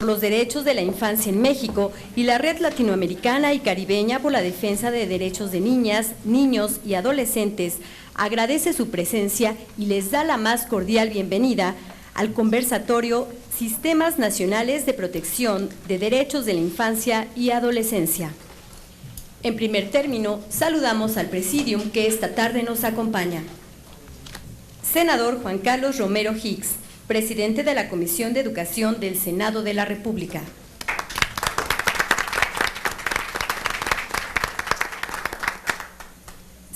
los derechos de la infancia en México y la Red Latinoamericana y Caribeña por la Defensa de Derechos de Niñas, Niños y Adolescentes agradece su presencia y les da la más cordial bienvenida al conversatorio Sistemas Nacionales de Protección de Derechos de la Infancia y Adolescencia. En primer término, saludamos al Presidium que esta tarde nos acompaña. Senador Juan Carlos Romero Hicks, presidente de la Comisión de Educación del Senado de la República.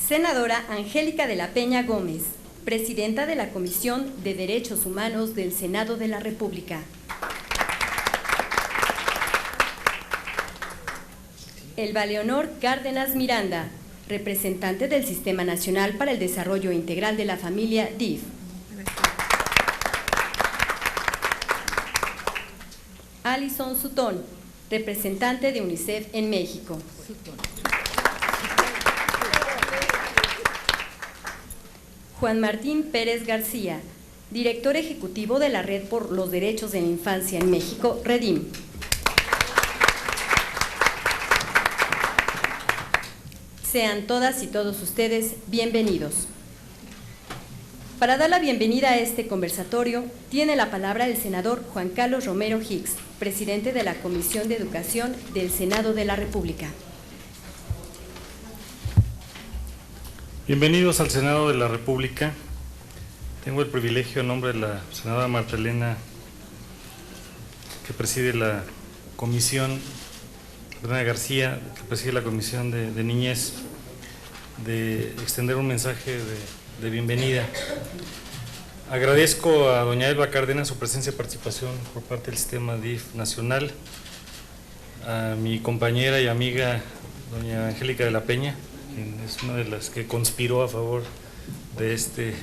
Senadora Angélica de la Peña Gómez, presidenta de la Comisión de Derechos Humanos del Senado de la República. Elba Leonor Cárdenas Miranda, representante del Sistema Nacional para el Desarrollo Integral de la Familia, DIF. Alison Sutton, representante de UNICEF en México. Juan Martín Pérez García, director ejecutivo de la Red por los Derechos de la Infancia en México, REDIM. Sean todas y todos ustedes bienvenidos. Para dar la bienvenida a este conversatorio, tiene la palabra el senador Juan Carlos Romero Hicks, presidente de la Comisión de Educación del Senado de la República. Bienvenidos al Senado de la República. Tengo el privilegio, en nombre de la senadora Marta Elena, que preside la Comisión, Adriana García, que preside la Comisión de Niñez, de extender un mensaje de bienvenida. Agradezco a doña Elba Cárdenas su presencia y participación por parte del Sistema DIF Nacional, a mi compañera y amiga doña Angélica de la Peña, quien es una de las que conspiró a favor de este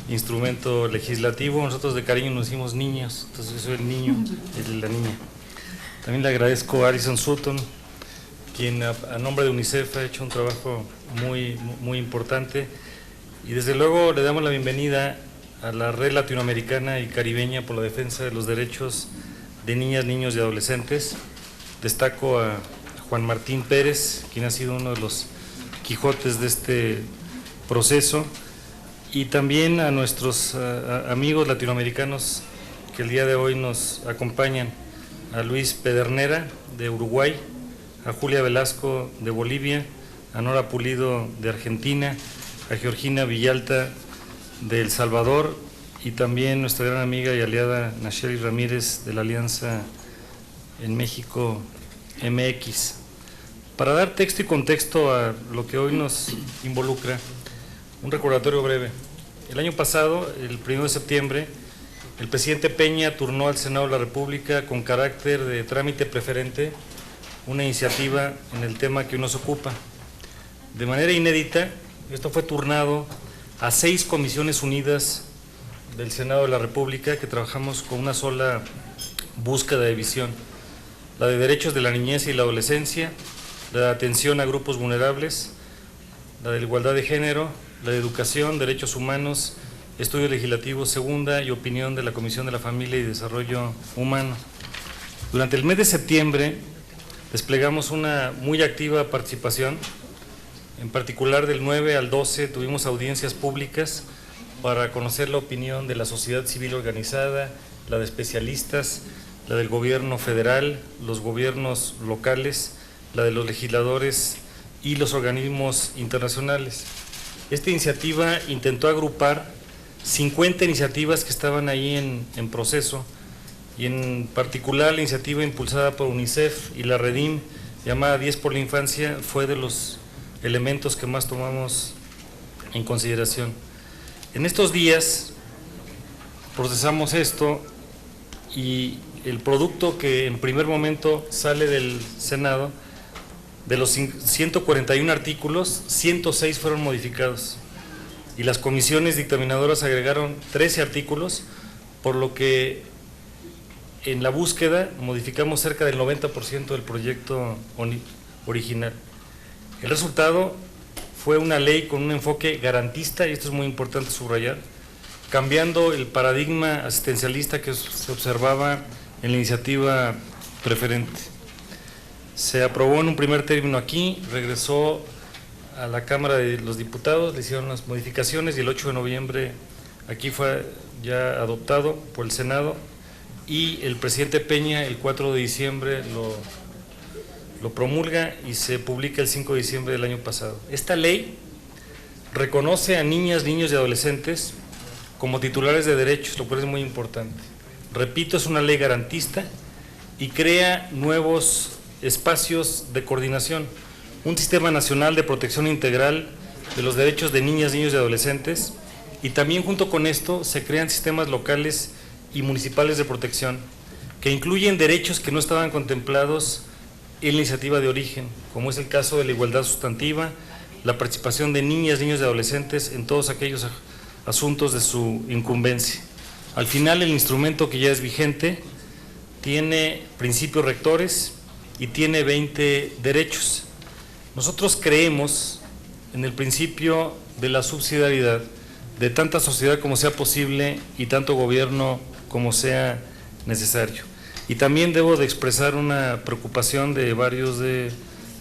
instrumento legislativo. Nosotros de cariño nos decimos niños, entonces yo soy el niño y la niña. También le agradezco a Alison Sutton, quien a nombre de UNICEF ha hecho un trabajo muy importante, y desde luego le damos la bienvenida a la Red Latinoamericana y Caribeña por la Defensa de los Derechos de Niñas, Niños y Adolescentes. Destaco a Juan Martín Pérez, quien ha sido uno de los quijotes de este proceso, y también a nuestros amigos latinoamericanos que el día de hoy nos acompañan, a Luis Pedernera de Uruguay, a Julia Velasco de Bolivia, a Nora Pulido de Argentina, a Georgina Villalta de El Salvador, y también nuestra gran amiga y aliada Nacheli Ramírez de la Alianza en México MX. Para dar texto y contexto a lo que hoy nos involucra, un recordatorio breve. El año pasado, el 1 de septiembre, el presidente Peña turnó al Senado de la República con carácter de trámite preferente una iniciativa en el tema que hoy nos ocupa. De manera inédita, esto fue turnado a 6 comisiones unidas del Senado de la República que trabajamos con una sola búsqueda de visión: la de derechos de la niñez y la adolescencia, la de atención a grupos vulnerables, la de igualdad de género, la de educación, derechos humanos, estudio legislativo, segunda, y opinión de la Comisión de la Familia y Desarrollo Humano. Durante el mes de septiembre desplegamos una muy activa participación. En particular, del 9 al 12 tuvimos audiencias públicas para conocer la opinión de la sociedad civil organizada, la de especialistas, la del gobierno federal, los gobiernos locales, la de los legisladores y los organismos internacionales. Esta iniciativa intentó agrupar 50 iniciativas que estaban ahí en proceso, y en particular la iniciativa impulsada por UNICEF y la REDIM, llamada 10 por la Infancia, fue de los elementos que más tomamos en consideración. En estos días procesamos esto, y el producto que en primer momento sale del Senado, de los 141 artículos, 106 fueron modificados, y las comisiones dictaminadoras agregaron 13 artículos, por lo que en la búsqueda modificamos cerca del 90% del proyecto original. El resultado fue una ley con un enfoque garantista, y esto es muy importante subrayar, cambiando el paradigma asistencialista que se observaba en la iniciativa preferente. Se aprobó en un primer término aquí, regresó a la Cámara de los Diputados, le hicieron las modificaciones y el 8 de noviembre aquí fue ya adoptado por el Senado y el presidente Peña el 4 de diciembre lo promulga y se publica el 5 de diciembre del año pasado. Esta ley reconoce a niñas, niños y adolescentes como titulares de derechos, lo cual es muy importante. Repito, es una ley garantista y crea nuevos espacios de coordinación, un sistema nacional de protección integral de los derechos de niñas, niños y adolescentes, y también junto con esto se crean sistemas locales y municipales de protección que incluyen derechos que no estaban contemplados en la iniciativa de origen, como es el caso de la igualdad sustantiva, la participación de niñas, niños y adolescentes en todos aquellos asuntos de su incumbencia. Al final, el instrumento que ya es vigente tiene principios rectores y tiene 20 derechos. Nosotros creemos en el principio de la subsidiariedad, de tanta sociedad como sea posible y tanto gobierno como sea necesario. Y también debo de expresar una preocupación de varios de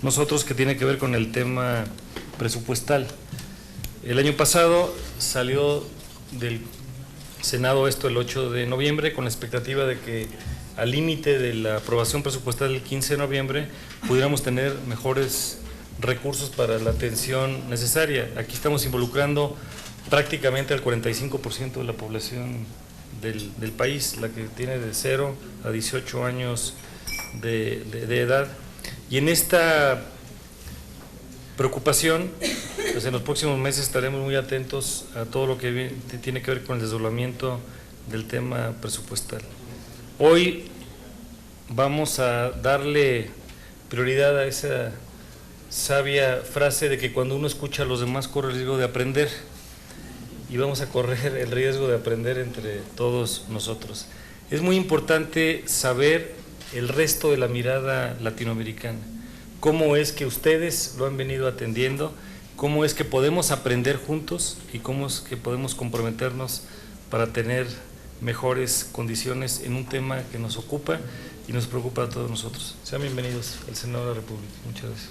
nosotros que tiene que ver con el tema presupuestal. El año pasado salió del Senado esto el 8 de noviembre con la expectativa de que al límite de la aprobación presupuestal del 15 de noviembre pudiéramos tener mejores recursos para la atención necesaria. Aquí estamos involucrando prácticamente al 45% de la población del país, la que tiene de 0 a 18 años de edad. Y en esta preocupación, pues en los próximos meses estaremos muy atentos a todo lo que tiene que ver con el desdoblamiento del tema presupuestal. Hoy vamos a darle prioridad a esa sabia frase de que cuando uno escucha a los demás corre el riesgo de aprender, y vamos a correr el riesgo de aprender entre todos nosotros. Es muy importante saber el resto de la mirada latinoamericana, cómo es que ustedes lo han venido atendiendo, cómo es que podemos aprender juntos y cómo es que podemos comprometernos para tener mejores condiciones en un tema que nos ocupa y nos preocupa a todos nosotros. Sean bienvenidos al Senado de la República. Muchas gracias.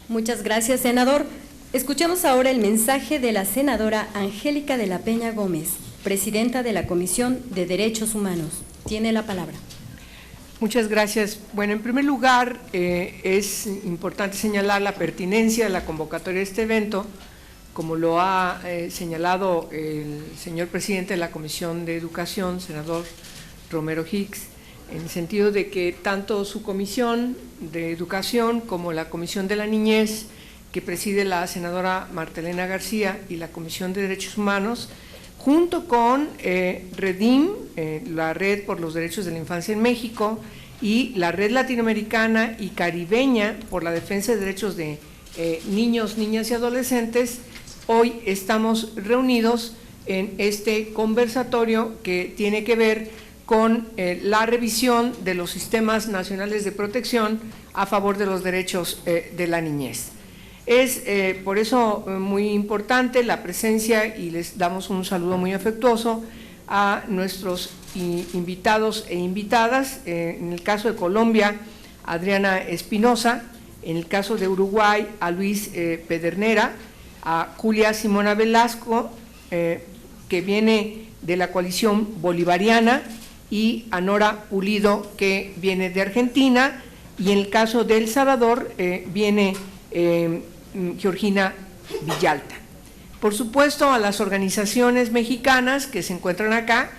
Muchas gracias, senador. Escuchamos ahora el mensaje de la senadora Angélica de la Peña Gómez, presidenta de la Comisión de Derechos Humanos. Tiene la palabra. Muchas gracias. Bueno, en primer lugar, es importante señalar la pertinencia de la convocatoria de este evento, como lo ha señalado el señor presidente de la Comisión de Educación, senador Romero Hicks, en el sentido de que tanto su Comisión de Educación como la Comisión de la Niñez, que preside la senadora Martelena García, y la Comisión de Derechos Humanos, junto con REDIM, la Red por los Derechos de la Infancia en México, y la Red Latinoamericana y Caribeña por la Defensa de Derechos de Niños, Niñas y Adolescentes, hoy estamos reunidos en este conversatorio que tiene que ver con la revisión de los sistemas nacionales de protección a favor de los derechos de la niñez. Es por eso muy importante la presencia, y les damos un saludo muy afectuoso a nuestros invitados e invitadas, en el caso de Colombia, Adriana Espinosa, en el caso de Uruguay, a Luis Pedernera, a Julia Simona Velasco, que viene de la coalición bolivariana, y a Nora Pulido, que viene de Argentina, y en el caso de El Salvador viene Georgina Villalta. Por supuesto, a las organizaciones mexicanas que se encuentran acá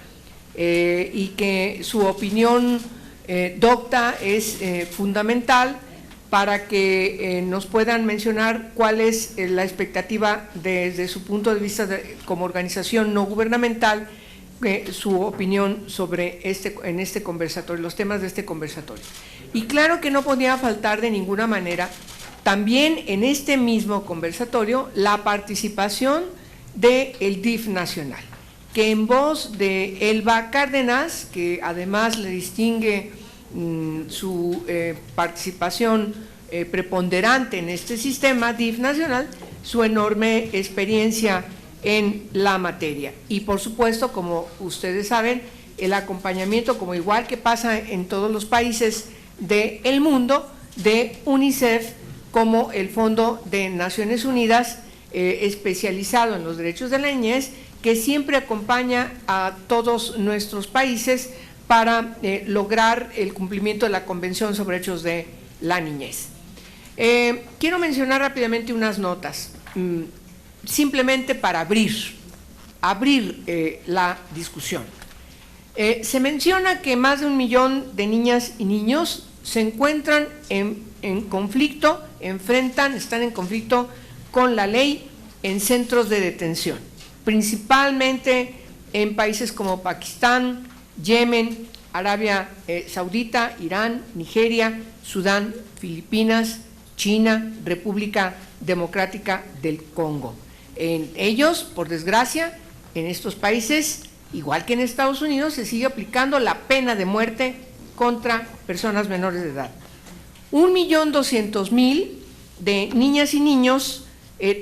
y que su opinión docta es fundamental para que nos puedan mencionar cuál es la expectativa desde su punto de vista como organización no gubernamental, su opinión sobre en este conversatorio, los temas de este conversatorio. Y claro que no podía faltar de ninguna manera también en este mismo conversatorio la participación del DIF nacional, que en voz de Elba Cárdenas, que además le distingue su participación preponderante en este sistema DIF nacional, su enorme experiencia en la materia. Y por supuesto, como ustedes saben, el acompañamiento, como igual que pasa en todos los países del mundo, de UNICEF como el Fondo de Naciones Unidas especializado en los derechos de la niñez, que siempre acompaña a todos nuestros países para lograr el cumplimiento de la Convención sobre Derechos de la Niñez. Quiero mencionar rápidamente unas notas, simplemente para abrir la discusión. Se menciona que más de 1 millón de niñas y niños se encuentran en conflicto, están en conflicto con la ley en centros de detención, principalmente en países como Pakistán, Yemen, Arabia Saudita, Irán, Nigeria, Sudán, Filipinas, China, República Democrática del Congo. En ellos, por desgracia, en estos países, igual que en Estados Unidos, se sigue aplicando la pena de muerte contra personas menores de edad. 1.200.000 de niñas y niños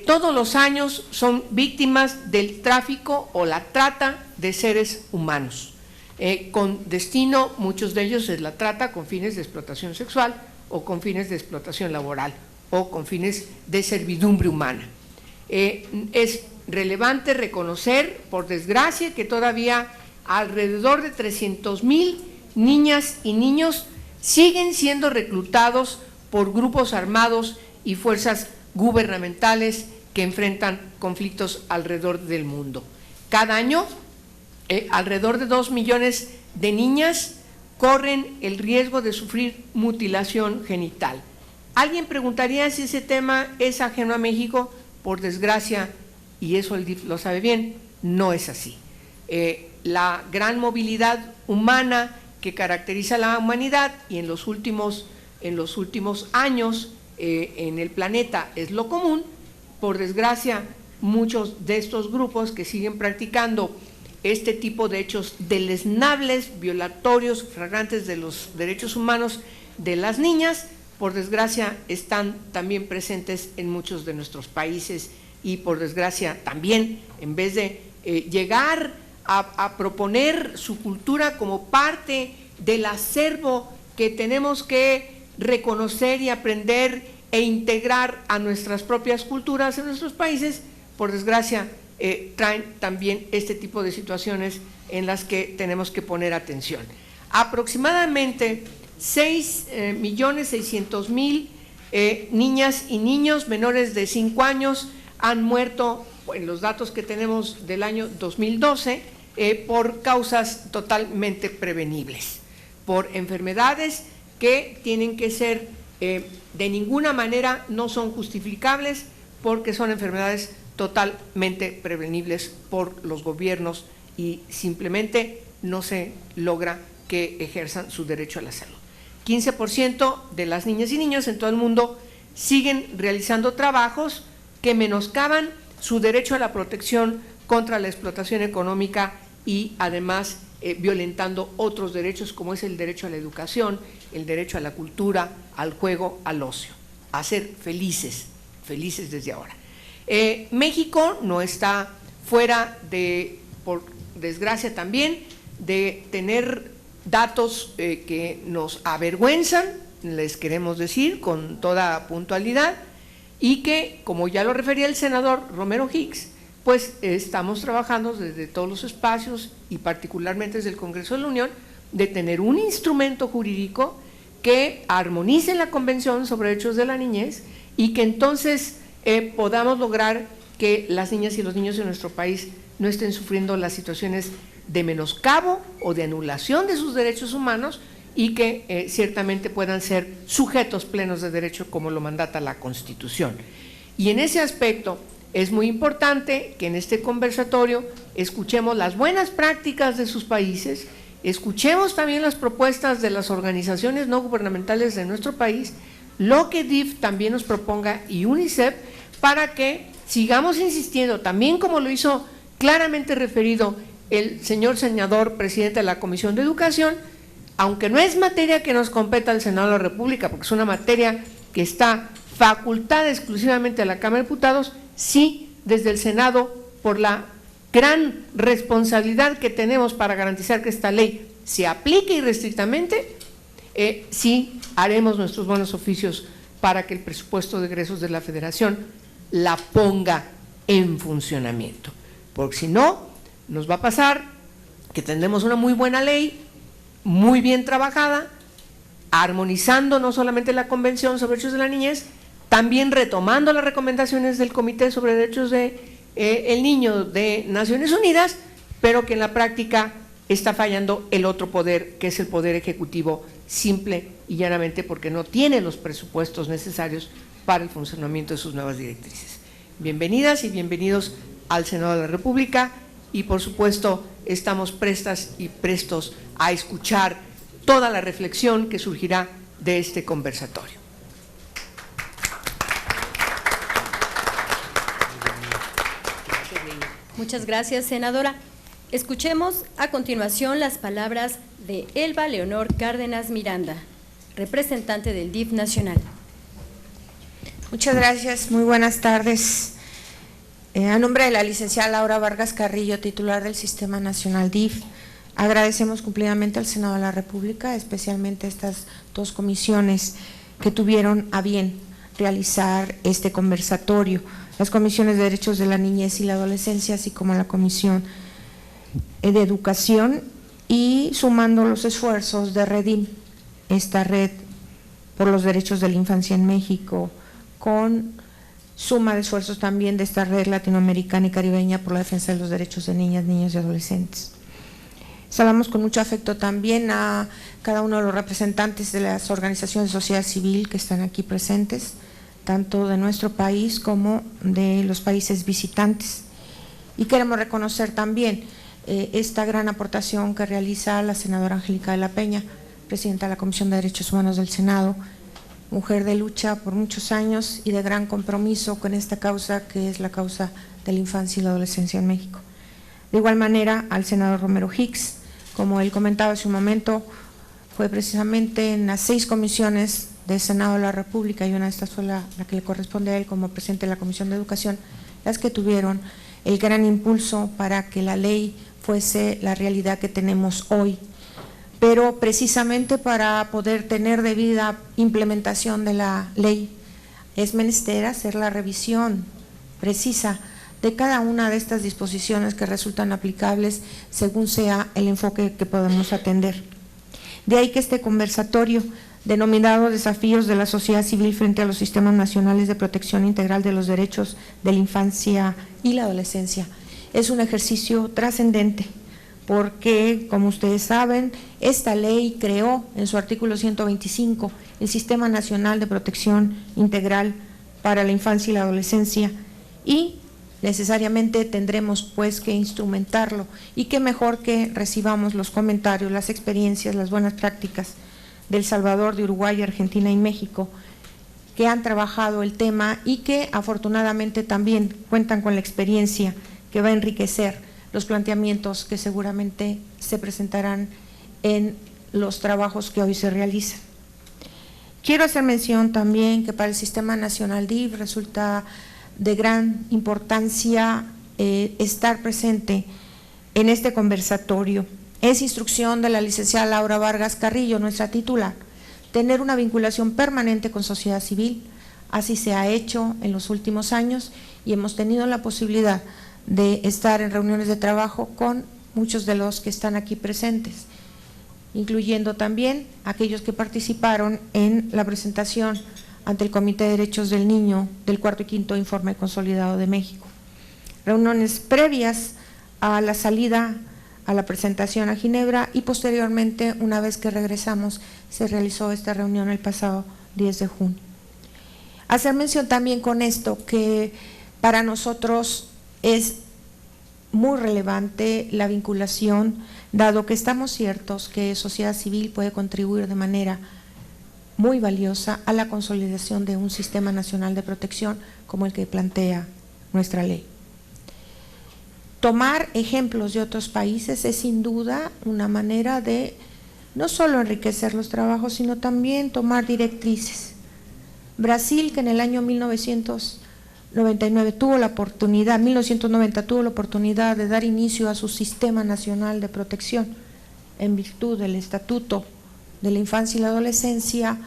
todos los años son víctimas del tráfico o la trata de seres humanos, con destino, muchos de ellos es la trata con fines de explotación sexual o con fines de explotación laboral o con fines de servidumbre humana. Es relevante reconocer, por desgracia, que todavía alrededor de 300.000 niñas y niños siguen siendo reclutados por grupos armados y fuerzas gubernamentales que enfrentan conflictos alrededor del mundo. Cada año, alrededor de 2 millones de niñas corren el riesgo de sufrir mutilación genital. ¿Alguien preguntaría si ese tema es ajeno a México? Por desgracia, y eso el DIF lo sabe bien, no es así. La gran movilidad humana que caracteriza a la humanidad y en los últimos años en el planeta es lo común. Por desgracia, muchos de estos grupos que siguen practicando este tipo de hechos deleznables, violatorios, flagrantes de los derechos humanos de las niñas, por desgracia están también presentes en muchos de nuestros países y por desgracia también, en vez de llegar a proponer su cultura como parte del acervo que tenemos que reconocer y aprender e integrar a nuestras propias culturas en nuestros países, por desgracia traen también este tipo de situaciones en las que tenemos que poner atención. Aproximadamente 6.600.000 niñas y niños menores de 5 años han muerto, en los datos que tenemos del año 2012, por causas totalmente prevenibles, por enfermedades que tienen que ser, de ninguna manera no son justificables, porque son enfermedades totalmente prevenibles por los gobiernos y simplemente no se logra que ejerzan su derecho a la salud. 15% de las niñas y niños en todo el mundo siguen realizando trabajos que menoscaban su derecho a la protección contra la explotación económica y además violentando otros derechos como es el derecho a la educación, el derecho a la cultura, al juego, al ocio, a ser felices desde ahora. México no está fuera de, por desgracia también, de tener datos que nos avergüenzan, les queremos decir con toda puntualidad, y que, como ya lo refería el senador Romero Hicks, pues estamos trabajando desde todos los espacios y particularmente desde el Congreso de la Unión, de tener un instrumento jurídico que armonice la Convención sobre Derechos de la Niñez y que entonces podamos lograr que las niñas y los niños de nuestro país no estén sufriendo las situaciones de menoscabo o de anulación de sus derechos humanos y que ciertamente puedan ser sujetos plenos de derecho como lo mandata la Constitución. Y en ese aspecto es muy importante que en este conversatorio escuchemos las buenas prácticas de sus países, escuchemos también las propuestas de las organizaciones no gubernamentales de nuestro país, lo que DIF también nos proponga y UNICEF, para que sigamos insistiendo, también como lo hizo claramente referido el señor senador presidente de la Comisión de Educación, aunque no es materia que nos competa al Senado de la República, porque es una materia que está facultada exclusivamente a la Cámara de Diputados, sí desde el Senado por la gran responsabilidad que tenemos para garantizar que esta ley se aplique irrestrictamente, sí haremos nuestros buenos oficios para que el presupuesto de egresos de la Federación la ponga en funcionamiento, porque si no, nos va a pasar que tendremos una muy buena ley, muy bien trabajada, armonizando no solamente la Convención sobre Derechos de la Niñez, también retomando las recomendaciones del Comité sobre Derechos del Niño de Naciones Unidas, pero que en la práctica está fallando el otro poder, que es el Poder Ejecutivo, simple y llanamente porque no tiene los presupuestos necesarios para el funcionamiento de sus nuevas directrices. Bienvenidas y bienvenidos al Senado de la República y por supuesto estamos prestas y prestos a escuchar toda la reflexión que surgirá de este conversatorio. Muchas gracias, senadora. Escuchemos a continuación las palabras de Elba Leonor Cárdenas Miranda, representante del DIF nacional. Muchas gracias, muy buenas tardes. A nombre de la licenciada Laura Vargas Carrillo, titular del Sistema Nacional DIF, agradecemos cumplidamente al Senado de la República, especialmente a estas dos comisiones que tuvieron a bien realizar este conversatorio, las comisiones de Derechos de la Niñez y la Adolescencia, así como la Comisión de Educación, y sumando los esfuerzos de REDIM, esta red por los derechos de la infancia en México, con suma de esfuerzos también de esta red latinoamericana y caribeña por la defensa de los derechos de niñas, niños y adolescentes. Saludamos con mucho afecto también a cada uno de los representantes de las organizaciones de sociedad civil que están aquí presentes, tanto de nuestro país como de los países visitantes. Y queremos reconocer también esta gran aportación que realiza la senadora Angélica de la Peña, presidenta de la Comisión de Derechos Humanos del Senado, mujer de lucha por muchos años y de gran compromiso con esta causa que es la causa de la infancia y la adolescencia en México. De igual manera al senador Romero Hicks, como él comentaba hace un momento, fue precisamente en las 6 comisiones del Senado de la República, y una de estas fue la que le corresponde a él como presidente de la Comisión de Educación, las que tuvieron el gran impulso para que la ley fuese la realidad que tenemos hoy. Pero precisamente para poder tener debida implementación de la ley es menester hacer la revisión precisa de cada una de estas disposiciones que resultan aplicables según sea el enfoque que podemos atender. De ahí que este conversatorio, denominado Desafíos de la Sociedad Civil frente a los Sistemas Nacionales de Protección Integral de los Derechos de la Infancia y la Adolescencia, es un ejercicio trascendente, porque, como ustedes saben, esta ley creó en su artículo 125 el Sistema Nacional de Protección Integral para la Infancia y la Adolescencia, y necesariamente tendremos pues que instrumentarlo, y qué mejor que recibamos los comentarios, las experiencias, las buenas prácticas de El Salvador, de Uruguay, Argentina y México, que han trabajado el tema y que afortunadamente también cuentan con la experiencia que va a enriquecer los planteamientos que seguramente se presentarán en los trabajos que hoy se realizan. Quiero hacer mención también que para el Sistema Nacional DIF resulta de gran importancia estar presente en este conversatorio. Es instrucción de la licenciada Laura Vargas Carrillo, nuestra titular, tener una vinculación permanente con sociedad civil. Así se ha hecho en los últimos años y hemos tenido la posibilidad de estar en reuniones de trabajo con muchos de los que están aquí presentes, incluyendo también aquellos que participaron en la presentación ante el Comité de Derechos del Niño del 4º y 5º Informe Consolidado de México. Reuniones previas a la salida a la presentación a Ginebra, y posteriormente, una vez que regresamos, se realizó esta reunión el pasado 10 de junio. Hacer mención también con esto que para nosotros es muy relevante la vinculación, dado que estamos ciertos que sociedad civil puede contribuir de manera muy valiosa a la consolidación de un sistema nacional de protección como el que plantea nuestra ley. Tomar ejemplos de otros países es sin duda una manera de no solo enriquecer los trabajos, sino también tomar directrices. Brasil, que en el año 1900 1990 tuvo la oportunidad de dar inicio a su Sistema Nacional de Protección en virtud del Estatuto de la Infancia y la Adolescencia.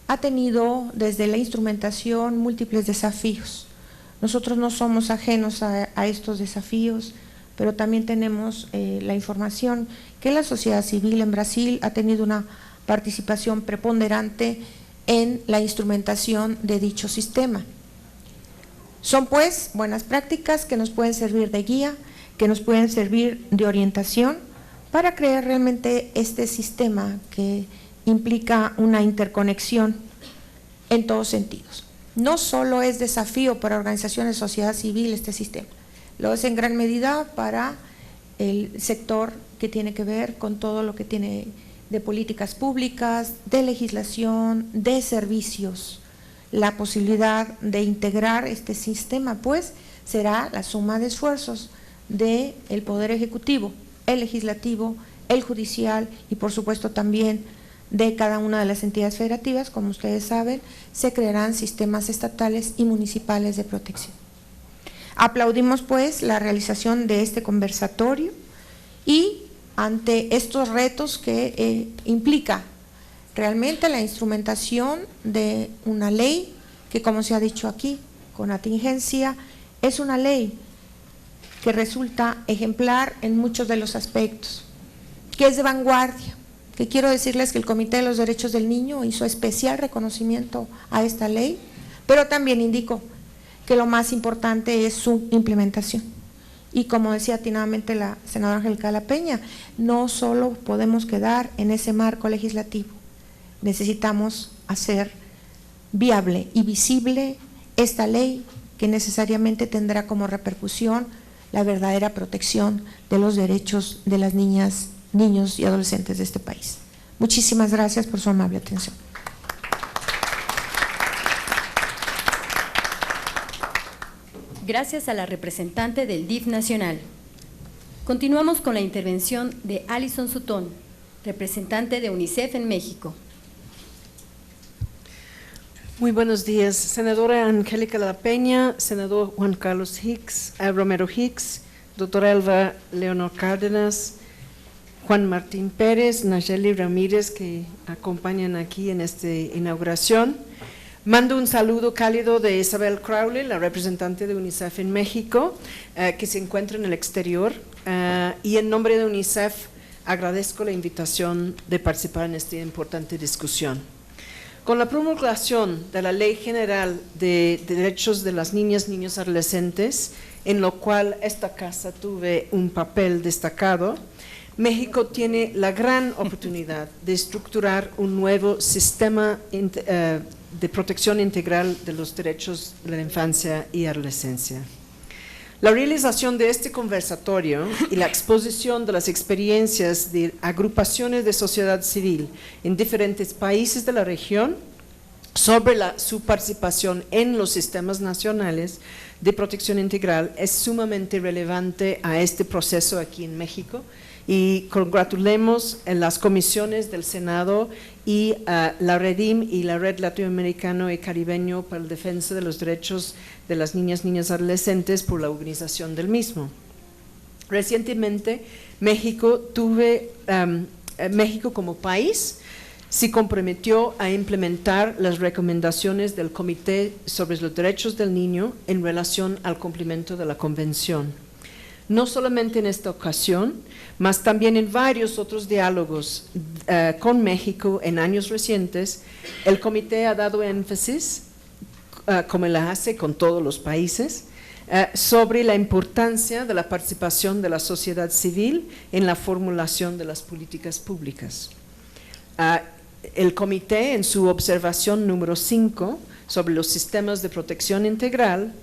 Ha tenido desde la instrumentación múltiples desafíos. Nosotros no somos ajenos a estos desafíos, pero también tenemos la información que la sociedad civil en Brasil ha tenido una participación preponderante en la instrumentación de dicho sistema. Son pues buenas prácticas que nos pueden servir de guía, que nos pueden servir de orientación para crear realmente este sistema que implica una interconexión en todos sentidos. No solo es desafío para organizaciones de sociedad civil este sistema, lo es en gran medida para el sector que tiene que ver con todo lo que tiene de políticas públicas, de legislación, de servicios. La posibilidad de integrar este sistema, pues, será la suma de esfuerzos del Poder Ejecutivo, el Legislativo, el Judicial y, por supuesto, también de cada una de las entidades federativas. Como ustedes saben, se crearán sistemas estatales y municipales de protección. Aplaudimos, pues, la realización de este conversatorio y ante estos retos que implica realmente la instrumentación de una ley que, como se ha dicho aquí, con atingencia, es una ley que resulta ejemplar en muchos de los aspectos, que es de vanguardia, que quiero decirles que el Comité de los Derechos del Niño hizo especial reconocimiento a esta ley, pero también indicó que lo más importante es su implementación. Y como decía atinadamente la senadora Angélica de la Peña, no solo podemos quedar en ese marco legislativo, necesitamos hacer viable y visible esta ley que necesariamente tendrá como repercusión la verdadera protección de los derechos de las niñas, niños y adolescentes de este país. Muchísimas gracias por su amable atención. Gracias a la representante del DIF nacional. Continuamos con la intervención de Alison Sutton, representante de UNICEF en México. Muy buenos días, senadora Angélica de la Peña, senador Juan Carlos Romero Hicks, doctora Elba Leonor Cárdenas, Juan Martín Pérez, Nayeli Ramírez, que acompañan aquí en esta inauguración. Mando un saludo cálido de Isabel Crowley, la representante de UNICEF en México, que se encuentra en el exterior, y en nombre de UNICEF agradezco la invitación de participar en esta importante discusión. Con la promulgación de la Ley General de Derechos de las Niñas, Niños y Adolescentes, en lo cual esta casa tuve un papel destacado, México tiene la gran oportunidad de estructurar un nuevo sistema de protección integral de los derechos de la infancia y adolescencia. La realización de este conversatorio y la exposición de las experiencias de agrupaciones de sociedad civil en diferentes países de la región sobre su participación en los sistemas nacionales de protección integral es sumamente relevante a este proceso aquí en México, y congratulemos en las comisiones del Senado y la REDIM y la Red Latinoamericano y Caribeño para la Defensa de los Derechos de las Niñas, Niños y Adolescentes por la organización del mismo. Recientemente, México como país se comprometió a implementar las recomendaciones del Comité sobre los Derechos del Niño en relación al cumplimiento de la Convención. No solamente en esta ocasión, mas también en varios otros diálogos con México en años recientes, el Comité ha dado énfasis, como lo hace con todos los países, sobre la importancia de la participación de la sociedad civil en la formulación de las políticas públicas. El Comité, en su observación número 5 sobre los sistemas de protección integral,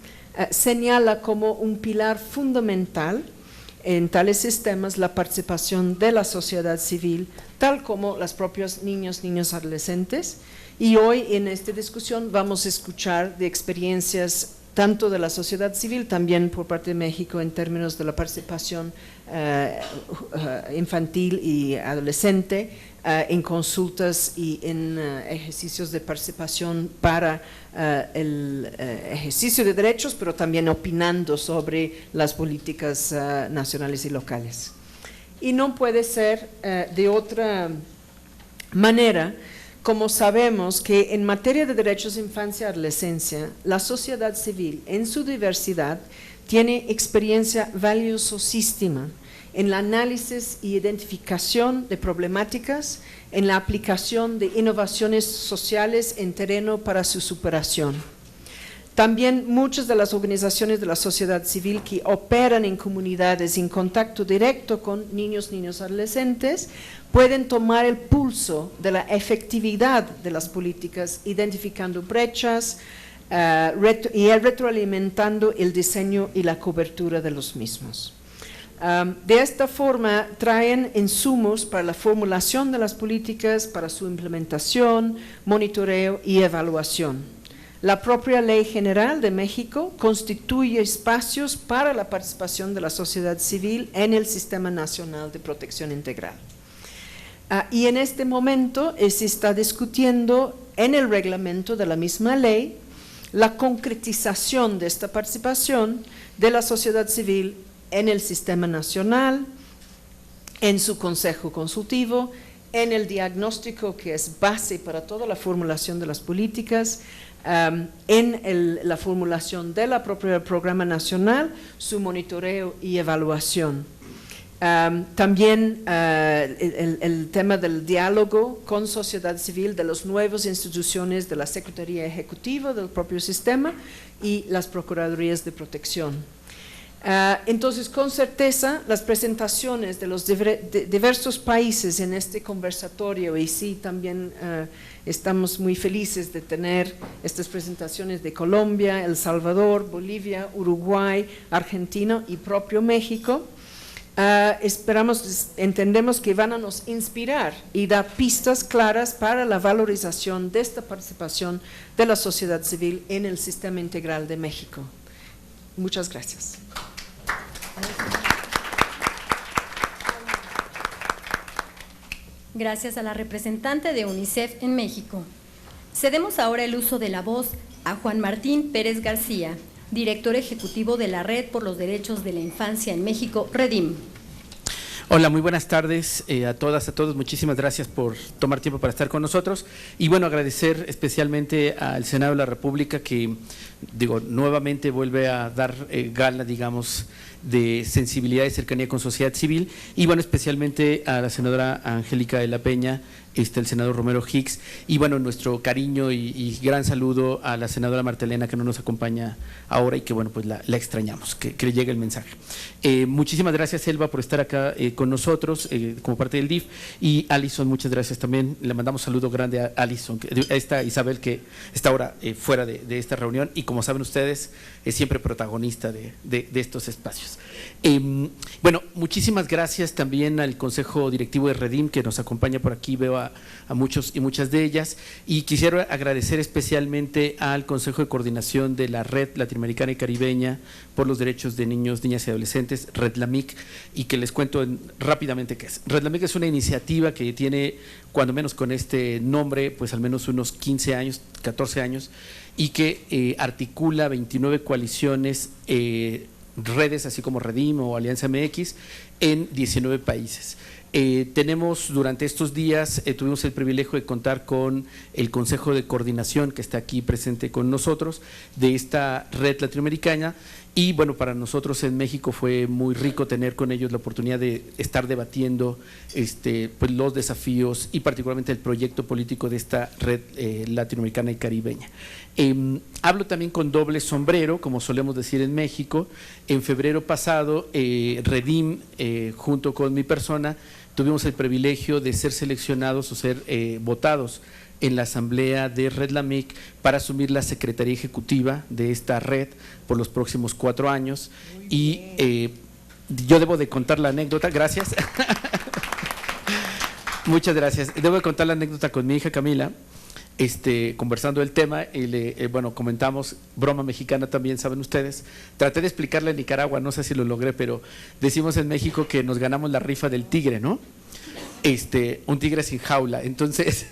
señala como un pilar fundamental en tales sistemas la participación de la sociedad civil, tal como las propias niños y adolescentes. Y hoy en esta discusión vamos a escuchar de experiencias tanto de la sociedad civil, también por parte de México en términos de la participación infantil y adolescente en consultas y en ejercicios de participación para el ejercicio de derechos, pero también opinando sobre las políticas nacionales y locales. Y no puede ser de otra manera, como sabemos que en materia de derechos de infancia y adolescencia, la sociedad civil en su diversidad tiene experiencia valiosísima en el análisis y identificación de problemáticas, en la aplicación de innovaciones sociales en terreno para su superación. También muchas de las organizaciones de la sociedad civil que operan en comunidades en contacto directo con niños, adolescentes, pueden tomar el pulso de la efectividad de las políticas, identificando brechas y retroalimentando el diseño y la cobertura de los mismos. De esta forma, traen insumos para la formulación de las políticas, para su implementación, monitoreo y evaluación. La propia Ley General de México constituye espacios para la participación de la sociedad civil en el Sistema Nacional de Protección Integral. Y en este momento se está discutiendo en el reglamento de la misma ley la concretización de esta participación de la sociedad civil en el Sistema Nacional, en su Consejo Consultivo, en el diagnóstico que es base para toda la formulación de las políticas, en la formulación de la propia programa nacional, su monitoreo y evaluación. También el tema del diálogo con sociedad civil de las nuevas instituciones de la Secretaría Ejecutiva del propio sistema y las Procuradurías de Protección. Entonces, con certeza, las presentaciones de los diversos países en este conversatorio, y sí, también estamos muy felices de tener estas presentaciones de Colombia, El Salvador, Bolivia, Uruguay, Argentina y propio México. Entendemos que van a nos inspirar y dar pistas claras para la valorización de esta participación de la sociedad civil en el Sistema Integral de México. Muchas gracias. Gracias a la representante de UNICEF en México. Cedemos ahora el uso de la voz a Juan Martín Pérez García, director ejecutivo de la Red por los Derechos de la Infancia en México, REDIM. Hola, muy buenas tardes a todas, a todos. Muchísimas gracias por tomar tiempo para estar con nosotros. Y bueno, agradecer especialmente al Senado de la República que, nuevamente vuelve a dar gala, de sensibilidad y cercanía con sociedad civil. Y bueno, especialmente a la senadora Angélica de la Peña, el senador Romero Hicks, y bueno, nuestro cariño y gran saludo a la senadora Marta Elena, que no nos acompaña ahora y que bueno, pues la extrañamos, que le llegue el mensaje. Muchísimas gracias, Elba, por estar acá con nosotros como parte del DIF, y Alison, muchas gracias también. Le mandamos saludo grande a Alison, a esta Isabel que está ahora fuera de esta reunión y como saben ustedes, es siempre protagonista de estos espacios. Bueno, muchísimas gracias también al Consejo Directivo de REDIM que nos acompaña por aquí, veo a muchos y muchas de ellas, y quisiera agradecer especialmente al Consejo de Coordinación de la Red Latinoamericana y Caribeña por los Derechos de Niños, Niñas y Adolescentes, REDLAMIC, y que les cuento rápidamente qué es. REDLAMIC es una iniciativa que tiene, cuando menos con este nombre, pues al menos unos 15 años, 14 años, y que articula 29 coaliciones, redes, así como REDIM o Alianza MX, en 19 países. Tenemos durante estos días, tuvimos el privilegio de contar con el Consejo de Coordinación que está aquí presente con nosotros de esta red latinoamericana, y bueno, para nosotros en México fue muy rico tener con ellos la oportunidad de estar debatiendo pues los desafíos y particularmente el proyecto político de esta red latinoamericana y caribeña. Hablo también con doble sombrero, como solemos decir en México. En febrero pasado, REDIM, junto con mi persona, tuvimos el privilegio de ser seleccionados o ser votados en la asamblea de REDLAMIC para asumir la secretaría ejecutiva de esta red por los próximos 4 años. Y yo debo de contar la anécdota, gracias. Muchas gracias. Debo de contar la anécdota con mi hija Camila. conversando del tema, bueno, comentamos, broma mexicana también, saben ustedes, traté de explicarle a Nicaragua, no sé si lo logré, pero decimos en México que nos ganamos la rifa del tigre, ¿no? Un tigre sin jaula. Entonces,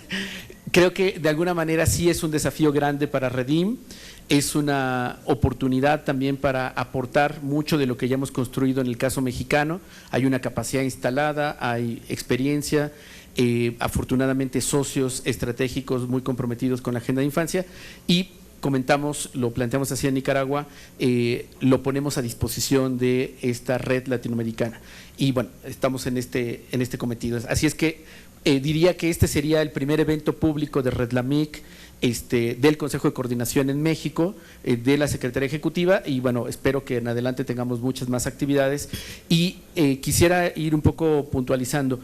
creo que de alguna manera sí es un desafío grande para Redim, es una oportunidad también para aportar mucho de lo que ya hemos construido en el caso mexicano. Hay una capacidad instalada, hay experiencia, afortunadamente socios estratégicos muy comprometidos con la agenda de infancia y comentamos, lo planteamos así en Nicaragua, lo ponemos a disposición de esta red latinoamericana y bueno, estamos en este cometido. Así es que diría que este sería el primer evento público de Redlamic, del Consejo de Coordinación en México, de la Secretaría Ejecutiva y bueno, espero que en adelante tengamos muchas más actividades y quisiera ir un poco puntualizando.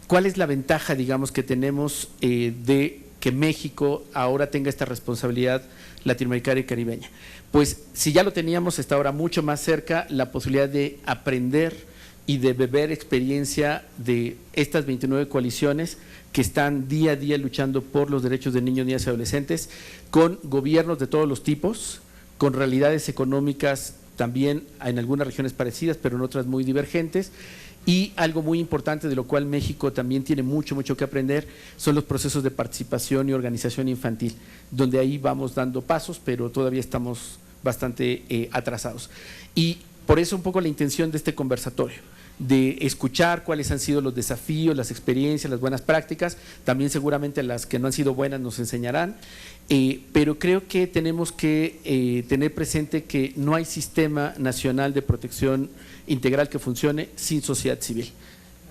¿Cuál es la ventaja, digamos, que tenemos de que México ahora tenga esta responsabilidad latinoamericana y caribeña? Pues si ya lo teníamos, está ahora mucho más cerca la posibilidad de aprender y de beber experiencia de estas 29 coaliciones que están día a día luchando por los derechos de niños, niñas y adolescentes, con gobiernos de todos los tipos, con realidades económicas también en algunas regiones parecidas, pero en otras muy divergentes. Y algo muy importante de lo cual México también tiene mucho que aprender son los procesos de participación y organización infantil, donde ahí vamos dando pasos, pero todavía estamos bastante atrasados. Y por eso un poco la intención de este conversatorio, de escuchar cuáles han sido los desafíos, las experiencias, las buenas prácticas, también seguramente las que no han sido buenas nos enseñarán, pero creo que tenemos que tener presente que no hay sistema nacional de protección integral que funcione sin sociedad civil.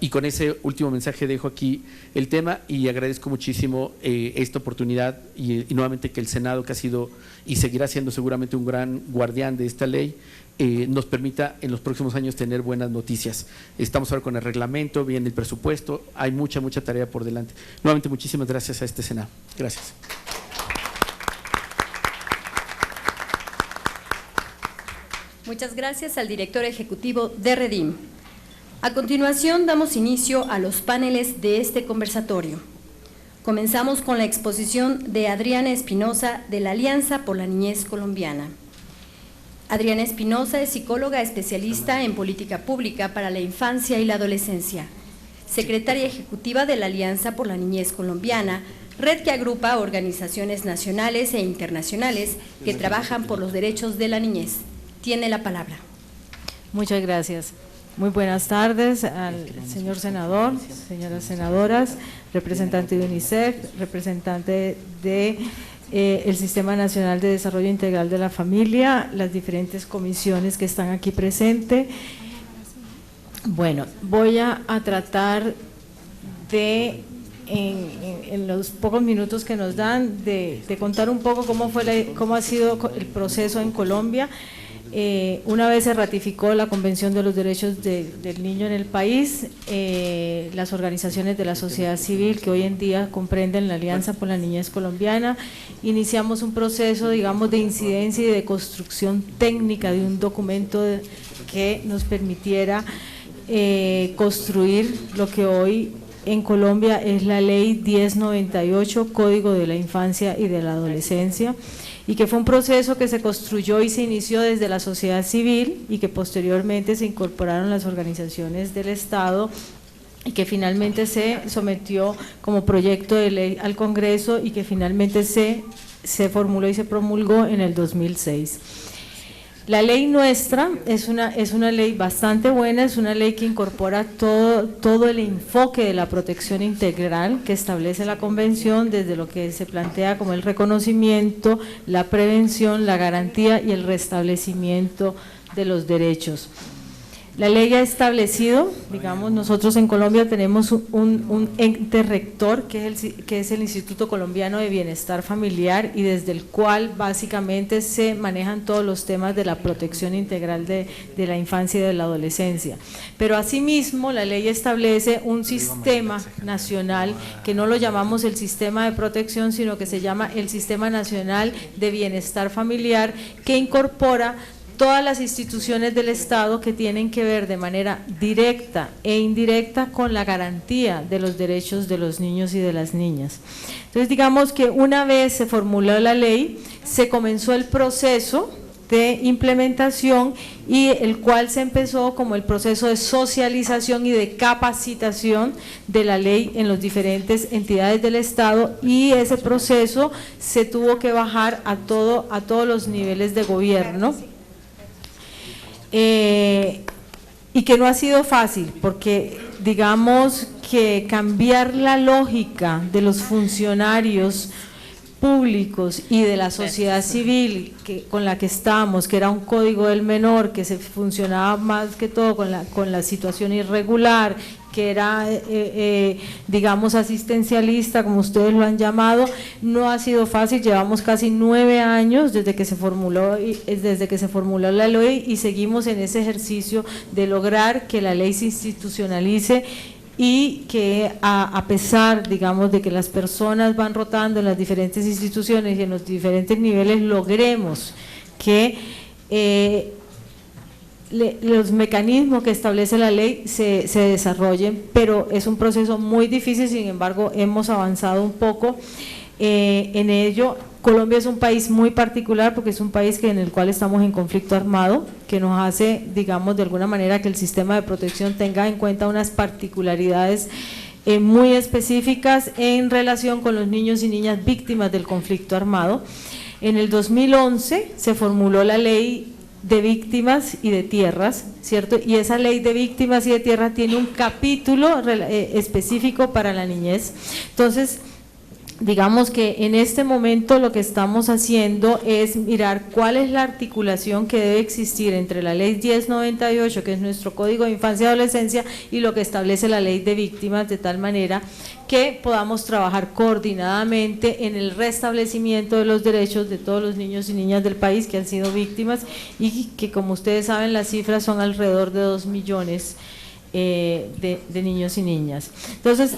Y con ese último mensaje dejo aquí el tema y agradezco muchísimo esta oportunidad y nuevamente que el Senado, que ha sido y seguirá siendo seguramente un gran guardián de esta ley, nos permita en los próximos años tener buenas noticias. Estamos ahora con el reglamento, viene el presupuesto, hay mucha tarea por delante. Nuevamente muchísimas gracias a este Senado. Gracias. Muchas gracias al director ejecutivo de Redim. A continuación, damos inicio a los paneles de este conversatorio. Comenzamos con la exposición de Adriana Espinosa de la Alianza por la Niñez Colombiana. Adriana Espinosa es psicóloga especialista en política pública para la infancia y la adolescencia, secretaria ejecutiva de la Alianza por la Niñez Colombiana, red que agrupa organizaciones nacionales e internacionales que trabajan por los derechos de la niñez. Tiene la palabra. Muchas gracias. Muy buenas tardes al señor senador, señoras senadoras, representante de UNICEF, representante de el Sistema Nacional de Desarrollo Integral de la Familia, las diferentes comisiones que están aquí presentes. Bueno, voy a tratar de, en los pocos minutos que nos dan, de contar un poco cómo ha sido el proceso en Colombia. Una vez se ratificó la Convención de los Derechos del Niño en el país, las organizaciones de la sociedad civil que hoy en día comprenden la Alianza por la Niñez Colombiana, iniciamos un proceso, digamos, de incidencia y de construcción técnica de un documento que nos permitiera construir lo que hoy en Colombia es la Ley 1098, Código de la Infancia y de la Adolescencia, y que fue un proceso que se construyó y se inició desde la sociedad civil y que posteriormente se incorporaron las organizaciones del Estado y que finalmente se sometió como proyecto de ley al Congreso y que finalmente se formuló y se promulgó en el 2006. La ley nuestra es una ley bastante buena, es una ley que incorpora todo el enfoque de la protección integral que establece la Convención, desde lo que se plantea como el reconocimiento, la prevención, la garantía y el restablecimiento de los derechos. La ley ha establecido, digamos, nosotros en Colombia tenemos un ente rector que es el Instituto Colombiano de Bienestar Familiar y desde el cual básicamente se manejan todos los temas de la protección integral de la infancia y de la adolescencia. Pero asimismo la ley establece un sistema nacional que no lo llamamos el sistema de protección, sino que se llama el Sistema Nacional de Bienestar Familiar, que incorpora todas las instituciones del Estado que tienen que ver de manera directa e indirecta con la garantía de los derechos de los niños y de las niñas. Entonces, digamos que una vez se formuló la ley, se comenzó el proceso de implementación, y el cual se empezó como el proceso de socialización y de capacitación de la ley en las diferentes entidades del Estado, y ese proceso se tuvo que bajar a todos los niveles de gobierno. Y que no ha sido fácil, porque digamos que cambiar la lógica de los funcionarios públicos y de la sociedad civil con la que estamos, que era un código del menor, que se funcionaba más que todo con la situación irregular, que era, digamos, asistencialista, como ustedes lo han llamado, no ha sido fácil. Llevamos casi 9 años desde que se formuló la ley, y seguimos en ese ejercicio de lograr que la ley se institucionalice, y que a pesar, digamos, de que las personas van rotando en las diferentes instituciones y en los diferentes niveles, logremos que los mecanismos que establece la ley se desarrollen, pero es un proceso muy difícil. Sin embargo, hemos avanzado un poco en ello. Colombia es un país muy particular, porque es un país en el cual estamos en conflicto armado, que nos hace, digamos, de alguna manera que el sistema de protección tenga en cuenta unas particularidades muy específicas en relación con los niños y niñas víctimas del conflicto armado. En el 2011 se formuló la ley de víctimas y de tierras, ¿cierto? Y esa ley de víctimas y de tierras tiene un capítulo específico para la niñez. Entonces, digamos que en este momento lo que estamos haciendo es mirar cuál es la articulación que debe existir entre la ley 1098, que es nuestro Código de Infancia y Adolescencia, y lo que establece la ley de víctimas, de tal manera que podamos trabajar coordinadamente en el restablecimiento de los derechos de todos los niños y niñas del país que han sido víctimas, y que, como ustedes saben, las cifras son alrededor de 2 millones de niños y niñas. Entonces,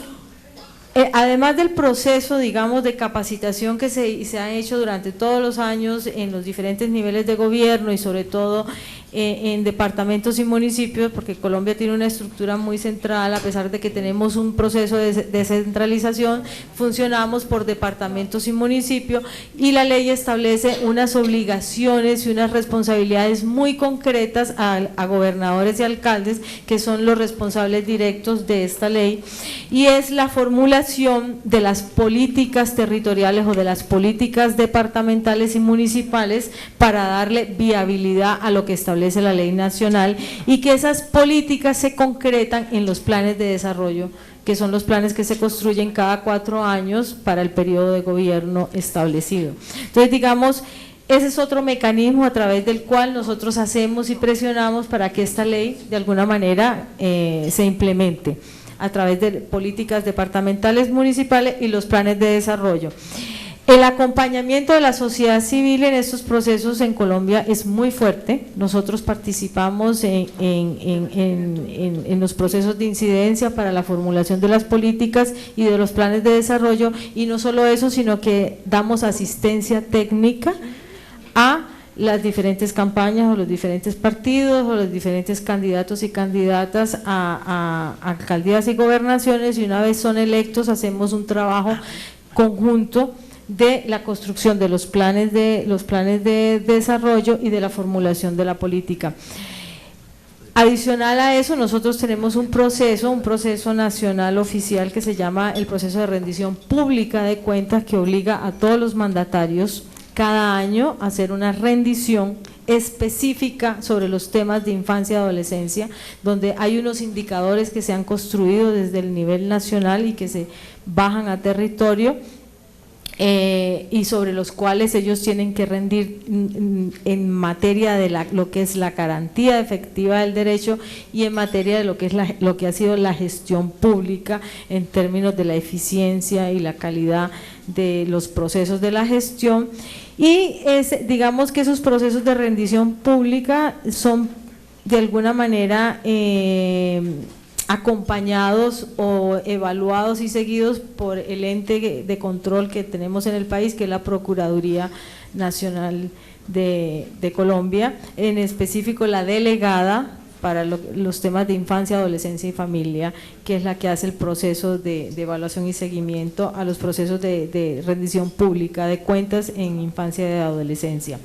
además del proceso, digamos, de capacitación que se ha hecho durante todos los años en los diferentes niveles de gobierno, y sobre todo en departamentos y municipios, porque Colombia tiene una estructura muy central, a pesar de que tenemos un proceso de descentralización, funcionamos por departamentos y municipios, y la ley establece unas obligaciones y unas responsabilidades muy concretas a gobernadores y alcaldes, que son los responsables directos de esta ley, y es la formulación de las políticas territoriales o de las políticas departamentales y municipales para darle viabilidad a lo que establece la ley nacional, y que esas políticas se concretan en los planes de desarrollo, que son los planes que se construyen cada 4 años para el periodo de gobierno establecido. Entonces, digamos, ese es otro mecanismo a través del cual nosotros hacemos y presionamos para que esta ley de alguna manera se implemente a través de políticas departamentales, municipales y los planes de desarrollo. El acompañamiento de la sociedad civil en estos procesos en Colombia es muy fuerte. Nosotros participamos en los procesos de incidencia para la formulación de las políticas y de los planes de desarrollo, y no solo eso, sino que damos asistencia técnica a las diferentes campañas o los diferentes partidos o los diferentes candidatos y candidatas a alcaldías y gobernaciones, y una vez son electos hacemos un trabajo conjunto de la construcción de los planes de desarrollo y de la formulación de la política. Adicional a eso, nosotros tenemos un proceso nacional oficial que se llama el proceso de rendición pública de cuentas, que obliga a todos los mandatarios cada año a hacer una rendición específica sobre los temas de infancia y adolescencia, donde hay unos indicadores que se han construido desde el nivel nacional y que se bajan a territorio, y sobre los cuales ellos tienen que rendir en materia de lo que es la garantía efectiva del derecho, y en materia de lo que ha sido la gestión pública en términos de la eficiencia y la calidad de los procesos de la gestión. Y digamos que esos procesos de rendición pública son de alguna manera acompañados o evaluados y seguidos por el ente de control que tenemos en el país, que es la Procuraduría Nacional de Colombia, en específico la delegada para los temas de infancia, adolescencia y familia, que es la que hace el proceso de evaluación y seguimiento a los procesos de rendición pública de cuentas en infancia y adolescencia.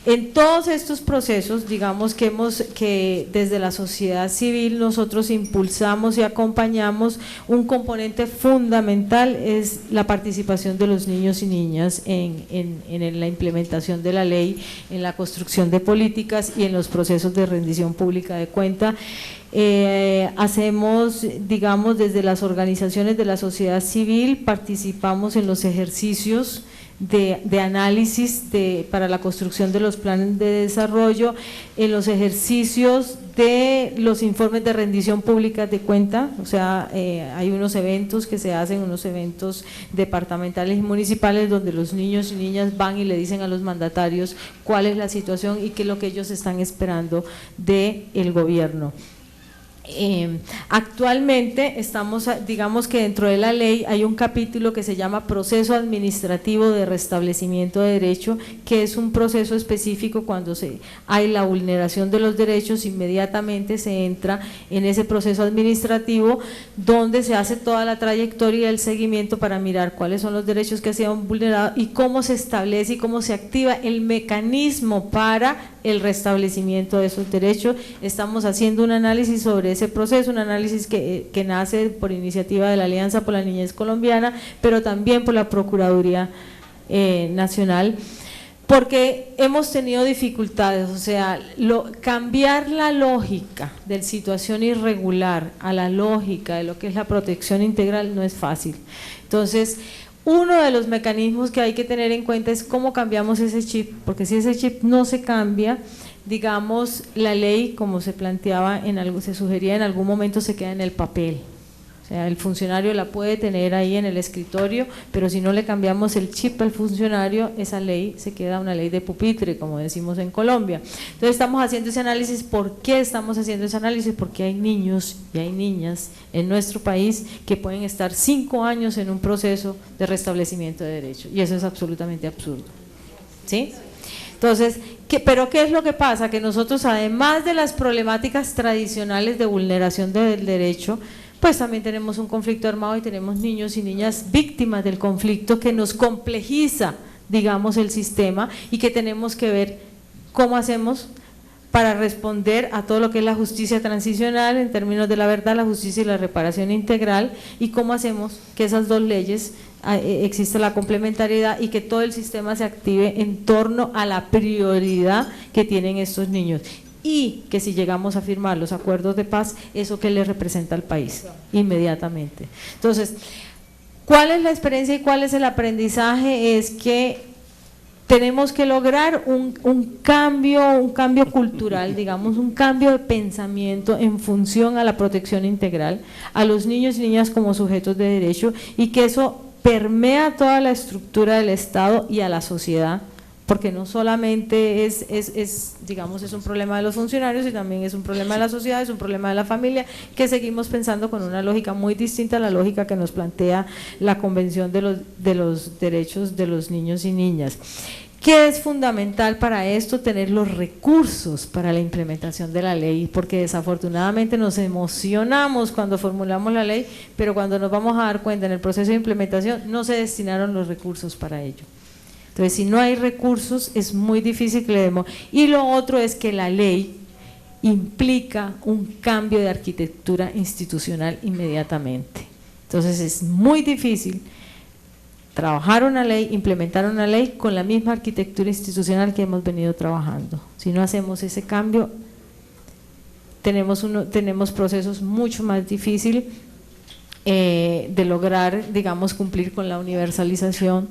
En todos estos procesos, digamos que desde la sociedad civil nosotros impulsamos y acompañamos un componente fundamental, es la participación de los niños y niñas en la implementación de la ley, en la construcción de políticas y en los procesos de rendición pública de cuenta. Hacemos, digamos, desde las organizaciones de la sociedad civil, participamos en los ejercicios de análisis para la construcción de los planes de desarrollo, en los ejercicios de los informes de rendición pública de cuenta, o sea, hay unos eventos que se hacen, unos eventos departamentales y municipales donde los niños y niñas van y le dicen a los mandatarios cuál es la situación y qué es lo que ellos están esperando del gobierno. Actualmente estamos, digamos que dentro de la ley hay un capítulo que se llama proceso administrativo de restablecimiento de derecho, que es un proceso específico cuando hay la vulneración de los derechos, inmediatamente se entra en ese proceso administrativo donde se hace toda la trayectoria y el seguimiento para mirar cuáles son los derechos que se han vulnerado y cómo se establece y cómo se activa el mecanismo para el restablecimiento de esos derechos. Estamos haciendo un análisis sobre ese proceso, un análisis que nace por iniciativa de la Alianza por la Niñez Colombiana, pero también por la Procuraduría Nacional, porque hemos tenido dificultades, o sea, cambiar la lógica de situación irregular a la lógica de lo que es la protección integral no es fácil. Entonces, uno de los mecanismos que hay que tener en cuenta es cómo cambiamos ese chip, porque si ese chip no se cambia, digamos, la ley, como se planteaba, se sugería en algún momento, se queda en el papel. O sea, el funcionario la puede tener ahí en el escritorio, pero si no le cambiamos el chip al funcionario, esa ley se queda una ley de pupitre, como decimos en Colombia. Entonces estamos haciendo ese análisis. ¿Por qué estamos haciendo ese análisis? Porque hay niños y hay niñas en nuestro país que pueden estar 5 años en un proceso de restablecimiento de derechos, y eso es absolutamente absurdo, ¿sí? Entonces, ¿pero qué es lo que pasa? Que nosotros, además de las problemáticas tradicionales de vulneración del derecho, pues también tenemos un conflicto armado y tenemos niños y niñas víctimas del conflicto que nos complejiza, digamos, el sistema, y que tenemos que ver cómo hacemos para responder a todo lo que es la justicia transicional en términos de la verdad, la justicia y la reparación integral, y cómo hacemos que esas dos leyes exista la complementariedad y que todo el sistema se active en torno a la prioridad que tienen estos niños, y que si llegamos a firmar los acuerdos de paz, eso que le representa al país inmediatamente. Entonces, ¿cuál es la experiencia y cuál es el aprendizaje? Es que tenemos que lograr un cambio cultural, digamos, un cambio de pensamiento en función a la protección integral, a los niños y niñas como sujetos de derecho, y que eso permea toda la estructura del Estado y a la sociedad, porque no solamente digamos, es un problema de los funcionarios, y también es un problema de la sociedad, es un problema de la familia, que seguimos pensando con una lógica muy distinta a la lógica que nos plantea la Convención de los Derechos de los Niños y Niñas. ¿Qué es fundamental para esto? Tener los recursos para la implementación de la ley, porque desafortunadamente nos emocionamos cuando formulamos la ley, pero cuando nos vamos a dar cuenta en el proceso de implementación no se destinaron los recursos para ello. Entonces, si no hay recursos, es muy difícil que le demos. Y lo otro es que la ley implica un cambio de arquitectura institucional inmediatamente. Entonces, es muy difícil trabajar una ley, implementar una ley con la misma arquitectura institucional que hemos venido trabajando. Si no hacemos ese cambio, tenemos procesos mucho más difíciles de lograr, digamos, cumplir con la universalización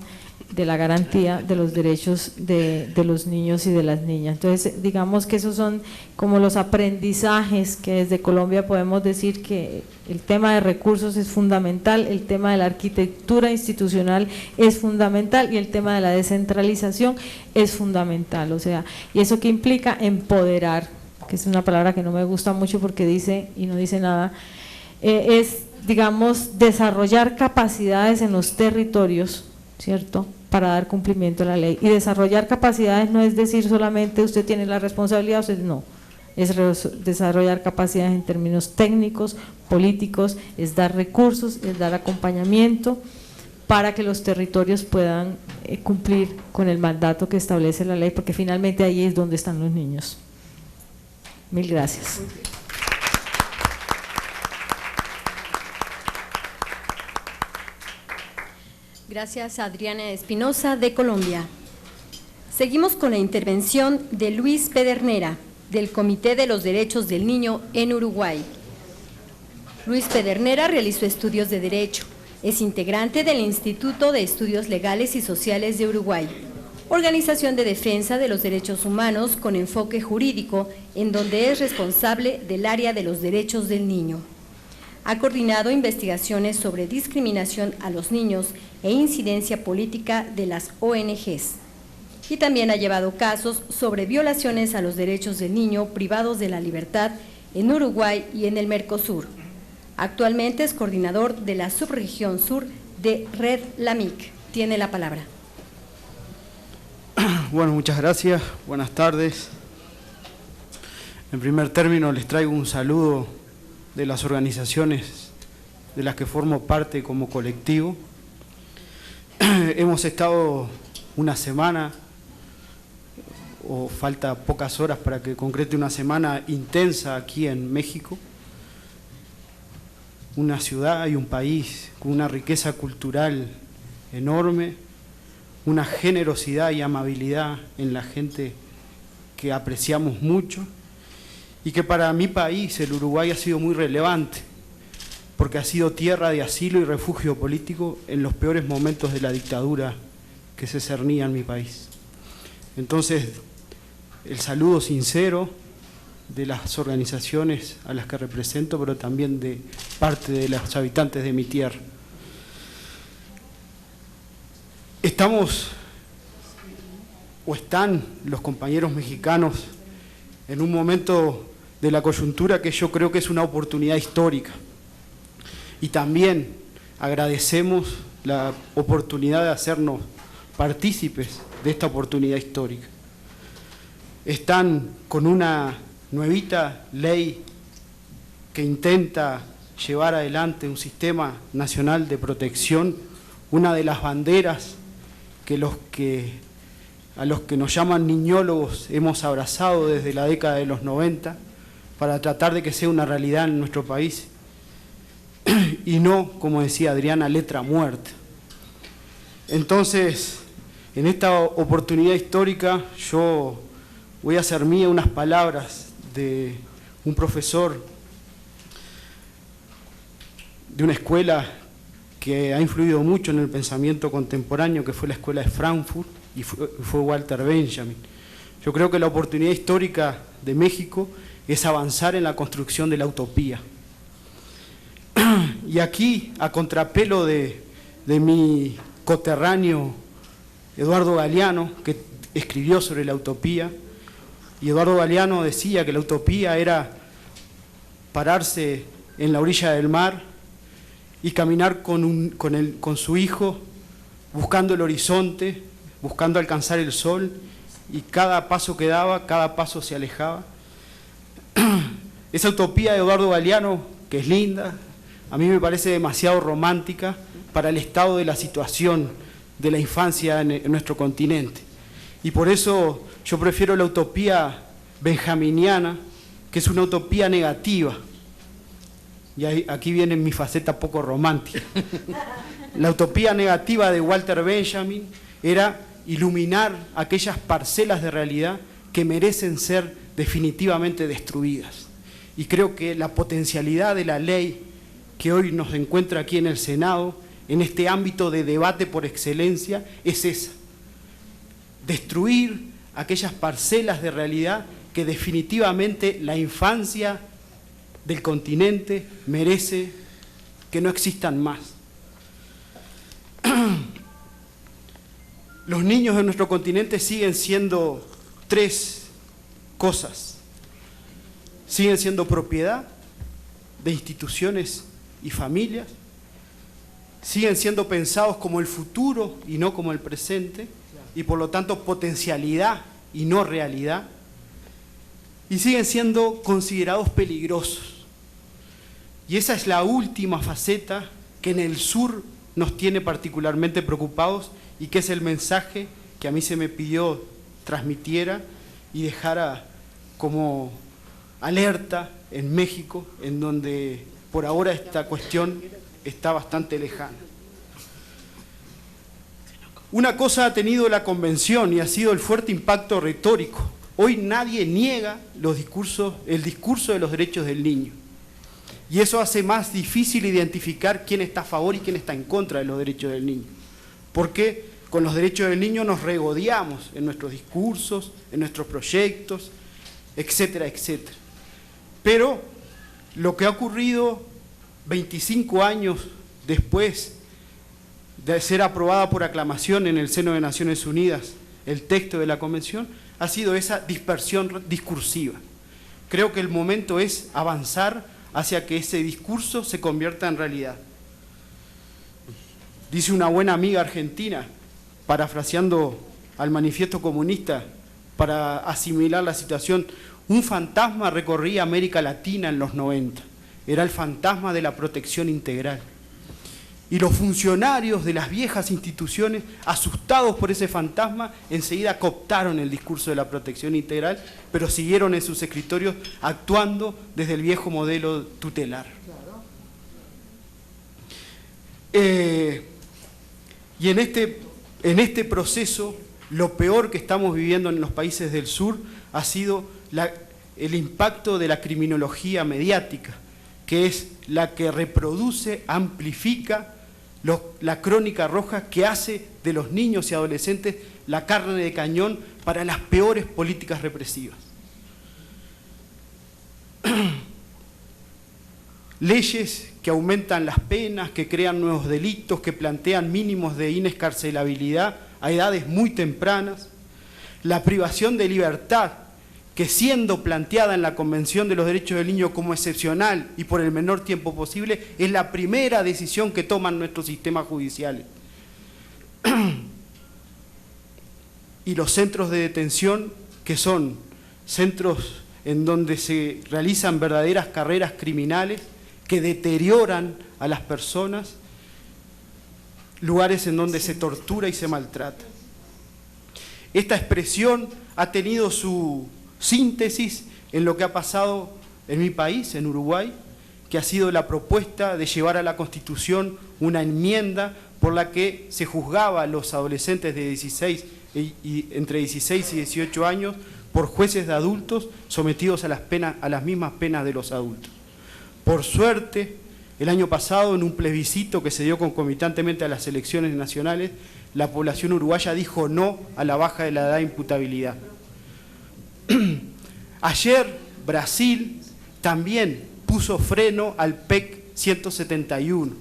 de la garantía de los derechos de los niños y de las niñas. Entonces, digamos que esos son como los aprendizajes que desde Colombia podemos decir que el tema de recursos es fundamental, el tema de la arquitectura institucional es fundamental, y el tema de la descentralización es fundamental. O sea, ¿y eso qué implica? Empoderar, que es una palabra que no me gusta mucho porque dice y no dice nada, es, digamos, desarrollar capacidades en los territorios, ¿cierto?, para dar cumplimiento a la ley. Y desarrollar capacidades no es decir solamente usted tiene la responsabilidad, usted no. Es desarrollar capacidades en términos técnicos, políticos, es dar recursos, es dar acompañamiento para que los territorios puedan cumplir con el mandato que establece la ley, porque finalmente ahí es donde están los niños. Mil gracias. Gracias a Adriana Espinosa de Colombia. Seguimos con la intervención de Luis Pedernera, del Comité de los Derechos del Niño en Uruguay. Luis Pedernera realizó estudios de Derecho. Es integrante del Instituto de Estudios Legales y Sociales de Uruguay, organización de defensa de los derechos humanos con enfoque jurídico, en donde es responsable del área de los derechos del niño. Ha coordinado investigaciones sobre discriminación a los niños e incidencia política de las ONGs. Y también ha llevado casos sobre violaciones a los derechos del niño privados de la libertad en Uruguay y en el Mercosur. Actualmente es coordinador de la subregión sur de Red LAMIC. Tiene la palabra. Bueno, muchas gracias. Buenas tardes. En primer término, les traigo un saludo de las organizaciones de las que formo parte como colectivo. Hemos estado una semana, o falta pocas horas para que concrete una semana intensa aquí en México, una ciudad y un país con una riqueza cultural enorme, una generosidad y amabilidad en la gente que apreciamos mucho y que para mi país, el Uruguay, ha sido muy relevante porque ha sido tierra de asilo y refugio político en los peores momentos de la dictadura que se cernía en mi país. Entonces, el saludo sincero de las organizaciones a las que represento, pero también de parte de los habitantes de mi tierra. Estamos, o están los compañeros mexicanos en un momento de la coyuntura que yo creo que es una oportunidad histórica. Y también agradecemos la oportunidad de hacernos partícipes de esta oportunidad histórica. Están con una nuevita ley que intenta llevar adelante un sistema nacional de protección, una de las banderas a los que nos llaman niñólogos hemos abrazado desde la década de los 90 para tratar de que sea una realidad en nuestro país y no, como decía Adriana, letra muerta. Entonces, en esta oportunidad histórica yo voy a hacer mía unas palabras de un profesor de una escuela que ha influido mucho en el pensamiento contemporáneo, que fue la escuela de Frankfurt, y fue Walter Benjamin. Yo creo que la oportunidad histórica de México es avanzar en la construcción de la utopía. Y aquí, a contrapelo de mi coterráneo Eduardo Galeano, que escribió sobre la utopía, y Eduardo Galeano decía que la utopía era pararse en la orilla del mar y caminar con su hijo buscando el horizonte, buscando alcanzar el sol, y cada paso que daba, cada paso se alejaba. Esa utopía de Eduardo Galeano, que es linda, a mí me parece demasiado romántica para el estado de la situación de la infancia en nuestro continente. Y por eso yo prefiero la utopía benjaminiana, que es una utopía negativa. Y aquí viene mi faceta poco romántica. La utopía negativa de Walter Benjamin era iluminar aquellas parcelas de realidad que merecen ser definitivamente destruidas. Y creo que la potencialidad de la ley que hoy nos encuentra aquí en el Senado, en este ámbito de debate por excelencia, es esa. Destruir aquellas parcelas de realidad que definitivamente la infancia del continente merece que no existan más. Los niños de nuestro continente siguen siendo tres cosas. Siguen siendo propiedad de instituciones y familias, siguen siendo pensados como el futuro y no como el presente, y por lo tanto potencialidad y no realidad, y siguen siendo considerados peligrosos. Y esa es la última faceta que en el sur nos tiene particularmente preocupados y que es el mensaje que a mí se me pidió transmitiera y dejara como alerta en México, en donde por ahora esta cuestión está bastante lejana. Una cosa ha tenido la convención y ha sido el fuerte impacto retórico. Hoy nadie niega el discurso de los derechos del niño. Y eso hace más difícil identificar quién está a favor y quién está en contra de los derechos del niño. Porque con los derechos del niño nos regodeamos en nuestros discursos, en nuestros proyectos, etcétera, etcétera. Pero lo que ha ocurrido 25 años después de ser aprobada por aclamación en el seno de Naciones Unidas el texto de la Convención, ha sido esa dispersión discursiva. Creo que el momento es avanzar hacia que ese discurso se convierta en realidad. Dice una buena amiga argentina, parafraseando al manifiesto comunista, para asimilar la situación, un fantasma recorría América Latina en los 90. Era el fantasma de la protección integral. Y los funcionarios de las viejas instituciones, asustados por ese fantasma, enseguida cooptaron el discurso de la protección integral, pero siguieron en sus escritorios actuando desde el viejo modelo tutelar. Y en este proceso, lo peor que estamos viviendo en los países del sur ha sido el impacto de la criminología mediática, que es la que reproduce, amplifica la crónica roja que hace de los niños y adolescentes la carne de cañón para las peores políticas represivas. Leyes que aumentan las penas, que crean nuevos delitos, que plantean mínimos de inescarcelabilidad a edades muy tempranas, la privación de libertad, que siendo planteada en la Convención de los Derechos del Niño como excepcional y por el menor tiempo posible, es la primera decisión que toman nuestros sistemas judiciales. Y los centros de detención, que son centros en donde se realizan verdaderas carreras criminales, que deterioran a las personas, lugares en donde se tortura y se maltrata. Esta expresión ha tenido su síntesis en lo que ha pasado en mi país, en Uruguay, que ha sido la propuesta de llevar a la Constitución una enmienda por la que se juzgaba a los adolescentes de entre 16 y 18 años por jueces de adultos sometidos a las mismas penas de los adultos. Por suerte, el año pasado, en un plebiscito que se dio concomitantemente a las elecciones nacionales, la población uruguaya dijo no a la baja de la edad de imputabilidad. Ayer, Brasil también puso freno al PEC 171,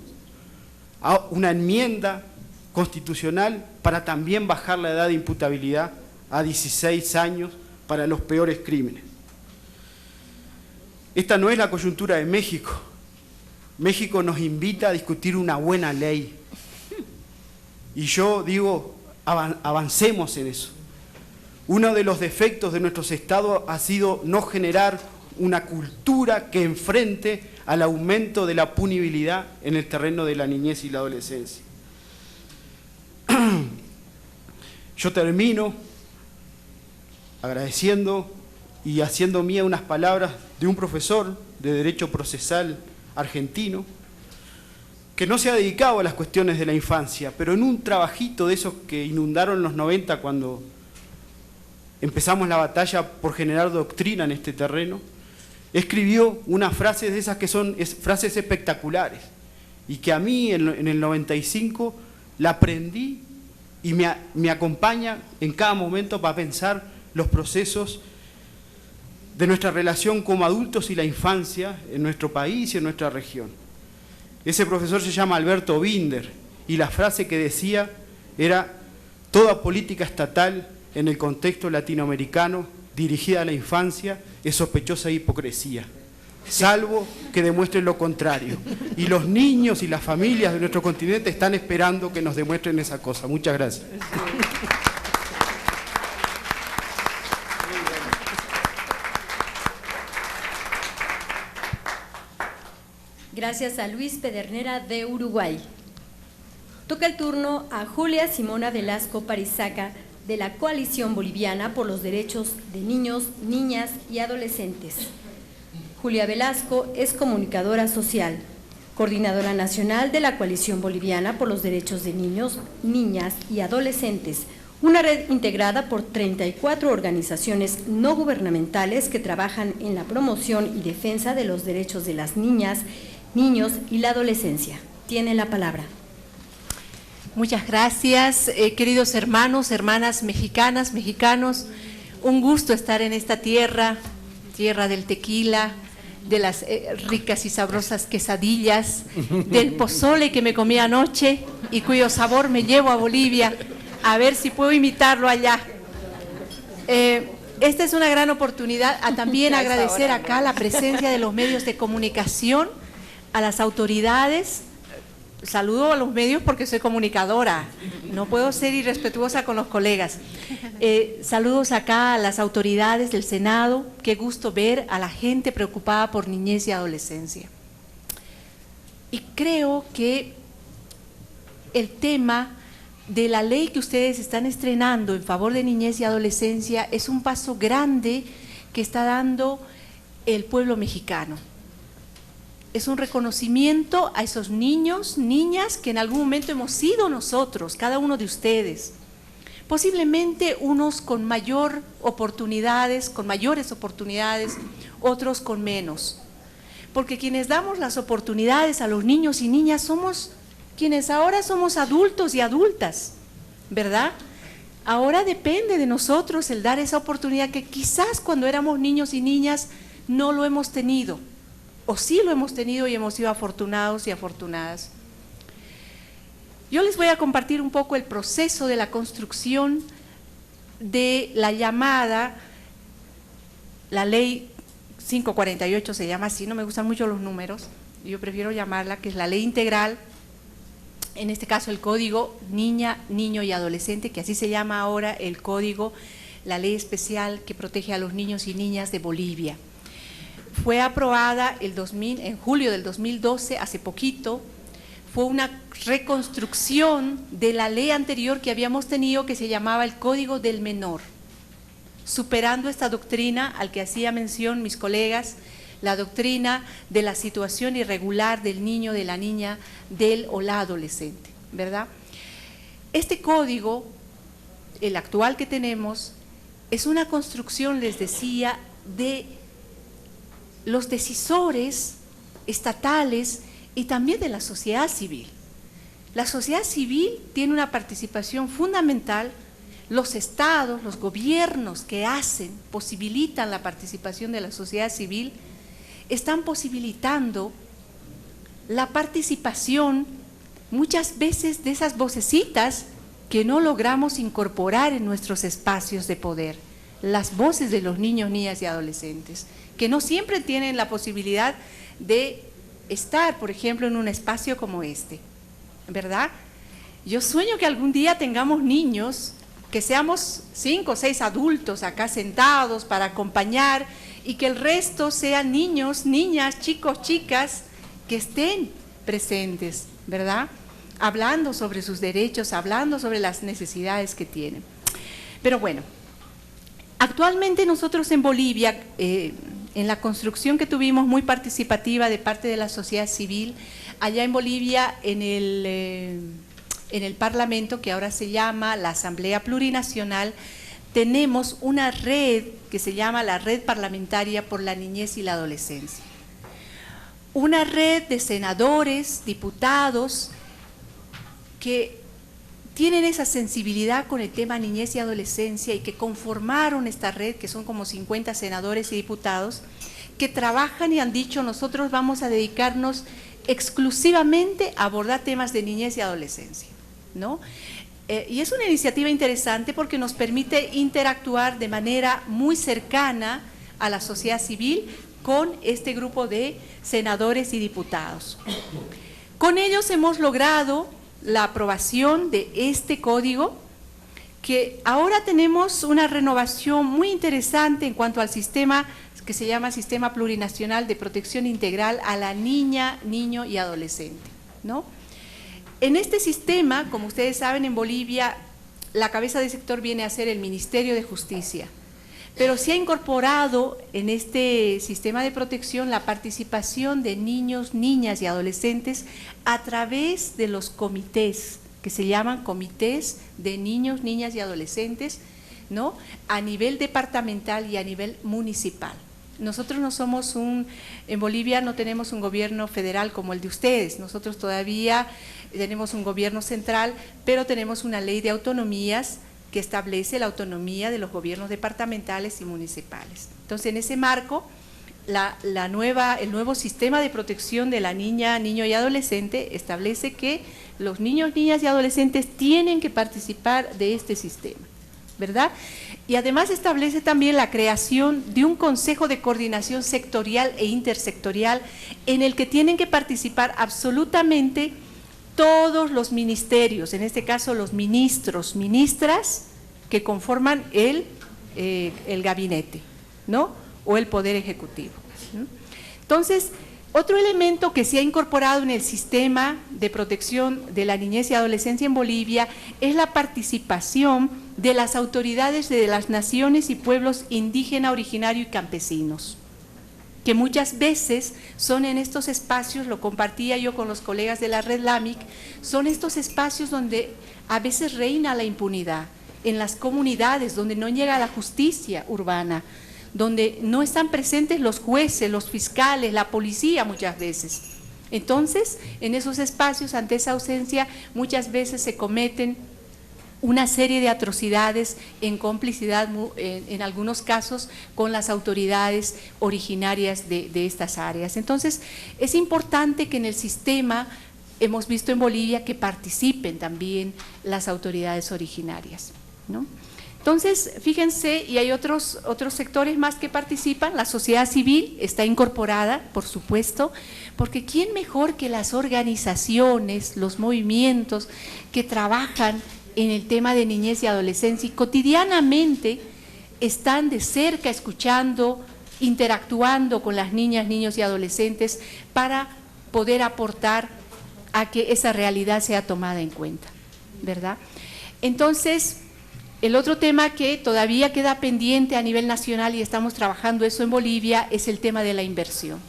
a una enmienda constitucional para también bajar la edad de imputabilidad a 16 años para los peores crímenes. Esta no es la coyuntura de México. México nos invita a discutir una buena ley. Y yo digo, avancemos en eso. Uno de los defectos de nuestros estados ha sido no generar una cultura que enfrente al aumento de la punibilidad en el terreno de la niñez y la adolescencia. Yo termino agradeciendo y haciendo mía unas palabras de un profesor de Derecho Procesal argentino que no se ha dedicado a las cuestiones de la infancia, pero en un trabajito de esos que inundaron los 90 cuando empezamos la batalla por generar doctrina en este terreno, escribió unas frases de esas que son frases espectaculares y que a mí en el 95 la aprendí y me acompaña en cada momento para pensar los procesos de nuestra relación como adultos y la infancia en nuestro país y en nuestra región. Ese profesor se llama Alberto Binder y la frase que decía era: toda política estatal en el contexto latinoamericano dirigida a la infancia es sospechosa de hipocresía. salvo que demuestren lo contrario. Y los niños y las familias de nuestro continente están esperando que nos demuestren esa cosa. Muchas gracias. Gracias a Luis Pedernera de Uruguay. Toca el turno a Julia Simona Velasco Parizaca, de la Coalición Boliviana por los Derechos de Niños, Niñas y Adolescentes. Julia Velasco es comunicadora social, coordinadora nacional de la Coalición Boliviana por los Derechos de Niños, Niñas y Adolescentes, una red integrada por 34 organizaciones no gubernamentales que trabajan en la promoción y defensa de los derechos de las niñas, niños y la adolescencia. Tiene la palabra. Muchas gracias, queridos hermanos, hermanas mexicanas, mexicanos. Un gusto estar en esta tierra, tierra del tequila, de las ricas y sabrosas quesadillas, del pozole que me comí anoche y cuyo sabor me llevo a Bolivia, a ver si puedo imitarlo allá. Esta es una gran oportunidad a también agradecer acá la presencia de los medios de comunicación, a las autoridades. Saludo a los medios porque soy comunicadora, no puedo ser irrespetuosa con los colegas. Saludos acá a las autoridades del Senado, qué gusto ver a la gente preocupada por niñez y adolescencia. Y creo que el tema de la ley que ustedes están estrenando en favor de niñez y adolescencia es un paso grande que está dando el pueblo mexicano. Es un reconocimiento a esos niños, niñas que en algún momento hemos sido nosotros, cada uno de ustedes. Posiblemente unos con mayores oportunidades, otros con menos. Porque quienes damos las oportunidades a los niños y niñas somos quienes ahora somos adultos y adultas, ¿verdad? Ahora depende de nosotros el dar esa oportunidad que quizás cuando éramos niños y niñas no lo hemos tenido. O sí lo hemos tenido y hemos sido afortunados y afortunadas. Yo les voy a compartir un poco el proceso de la construcción de la llamada, la ley 548 se llama así, no me gustan mucho los números, yo prefiero llamarla, que es la ley integral, en este caso el código Niña, Niño y Adolescente, que así se llama ahora el código, la ley especial que protege a los niños y niñas de Bolivia. Fue aprobada en julio del 2012, hace poquito. Fue una reconstrucción de la ley anterior que habíamos tenido que se llamaba el Código del Menor, superando esta doctrina al que hacía mención mis colegas, la doctrina de la situación irregular del niño, de la niña, del o la adolescente, ¿verdad? Este código, el actual que tenemos, es una construcción, les decía, de los decisores estatales y también de la sociedad civil. La sociedad civil tiene una participación fundamental, los estados, los gobiernos que posibilitan la participación de la sociedad civil, están posibilitando la participación muchas veces de esas vocecitas que no logramos incorporar en nuestros espacios de poder, las voces de los niños, niñas y adolescentes, que no siempre tienen la posibilidad de estar, por ejemplo, en un espacio como este, ¿verdad? Yo sueño que algún día tengamos niños, que seamos 5 o 6 adultos acá sentados para acompañar y que el resto sean niños, niñas, chicos, chicas, que estén presentes, ¿verdad? Hablando sobre sus derechos, hablando sobre las necesidades que tienen. Pero bueno, actualmente nosotros en Bolivia, en la construcción que tuvimos muy participativa de parte de la sociedad civil, allá en Bolivia, en el Parlamento, que ahora se llama la Asamblea Plurinacional, tenemos una red que se llama la Red Parlamentaria por la Niñez y la Adolescencia. Una red de senadores, diputados, que tienen esa sensibilidad con el tema niñez y adolescencia y que conformaron esta red, que son como 50 senadores y diputados, que trabajan y han dicho, nosotros vamos a dedicarnos exclusivamente a abordar temas de niñez y adolescencia, ¿no? Y es una iniciativa interesante porque nos permite interactuar de manera muy cercana a la sociedad civil con este grupo de senadores y diputados. Con ellos hemos logrado la aprobación de este código, que ahora tenemos una renovación muy interesante en cuanto al sistema que se llama Sistema Plurinacional de Protección Integral a la Niña, Niño y Adolescente, ¿no? En este sistema, como ustedes saben, en Bolivia la cabeza de sector viene a ser el Ministerio de Justicia, pero se ha incorporado en este sistema de protección la participación de niños, niñas y adolescentes a través de los comités, que se llaman comités de niños, niñas y adolescentes, ¿no?, a nivel departamental y a nivel municipal. Nosotros no somos en Bolivia no tenemos un gobierno federal como el de ustedes, nosotros todavía tenemos un gobierno central, pero tenemos una ley de autonomías que establece la autonomía de los gobiernos departamentales y municipales. Entonces, en ese marco, el nuevo sistema de protección de la niña, niño y adolescente establece que los niños, niñas y adolescentes tienen que participar de este sistema, ¿verdad? Y además establece también la creación de un consejo de coordinación sectorial e intersectorial en el que tienen que participar absolutamente todos los ministerios, en este caso los ministros, ministras que conforman el gabinete, ¿no?, o el Poder Ejecutivo, ¿no? Entonces, otro elemento que se ha incorporado en el sistema de protección de la niñez y adolescencia en Bolivia es la participación de las autoridades de las naciones y pueblos indígena, originario y campesinos, que muchas veces son en estos espacios, lo compartía yo con los colegas de la Red LAMIC, son estos espacios donde a veces reina la impunidad, en las comunidades donde no llega la justicia urbana, donde no están presentes los jueces, los fiscales, la policía muchas veces. Entonces, en esos espacios, ante esa ausencia, muchas veces se cometen una serie de atrocidades en complicidad, en algunos casos, con las autoridades originarias de estas áreas. Entonces, es importante que en el sistema, hemos visto en Bolivia, que participen también las autoridades originarias, ¿no? Entonces, fíjense, y hay otros sectores más que participan, la sociedad civil está incorporada, por supuesto, porque ¿quién mejor que las organizaciones, los movimientos que trabajan en el tema de niñez y adolescencia y cotidianamente están de cerca escuchando, interactuando con las niñas, niños y adolescentes para poder aportar a que esa realidad sea tomada en cuenta, ¿verdad? Entonces, el otro tema que todavía queda pendiente a nivel nacional y estamos trabajando eso en Bolivia es el tema de la inversión.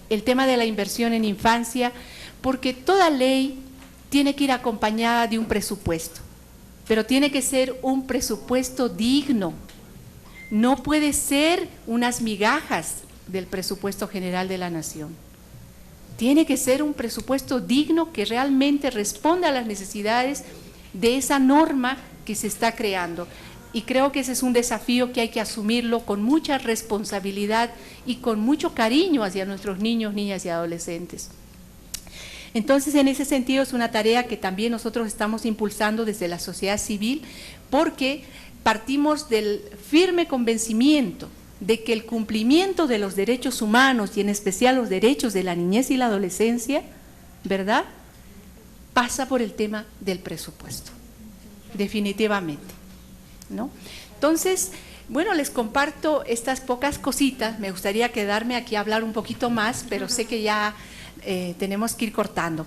El tema de la inversión en infancia, porque toda ley tiene que ir acompañada de un presupuesto, pero tiene que ser un presupuesto digno. No puede ser unas migajas del presupuesto general de la nación. Tiene que ser un presupuesto digno que realmente responda a las necesidades de esa norma que se está creando, y creo que ese es un desafío que hay que asumirlo con mucha responsabilidad y con mucho cariño hacia nuestros niños, niñas y adolescentes. Entonces, en ese sentido es una tarea que también nosotros estamos impulsando desde la sociedad civil, porque partimos del firme convencimiento de que el cumplimiento de los derechos humanos y en especial los derechos de la niñez y la adolescencia, ¿verdad?, pasa por el tema del presupuesto. Definitivamente, ¿no? Entonces, bueno, les comparto estas pocas cositas. Me gustaría quedarme aquí a hablar un poquito más, pero sé que ya tenemos que ir cortando.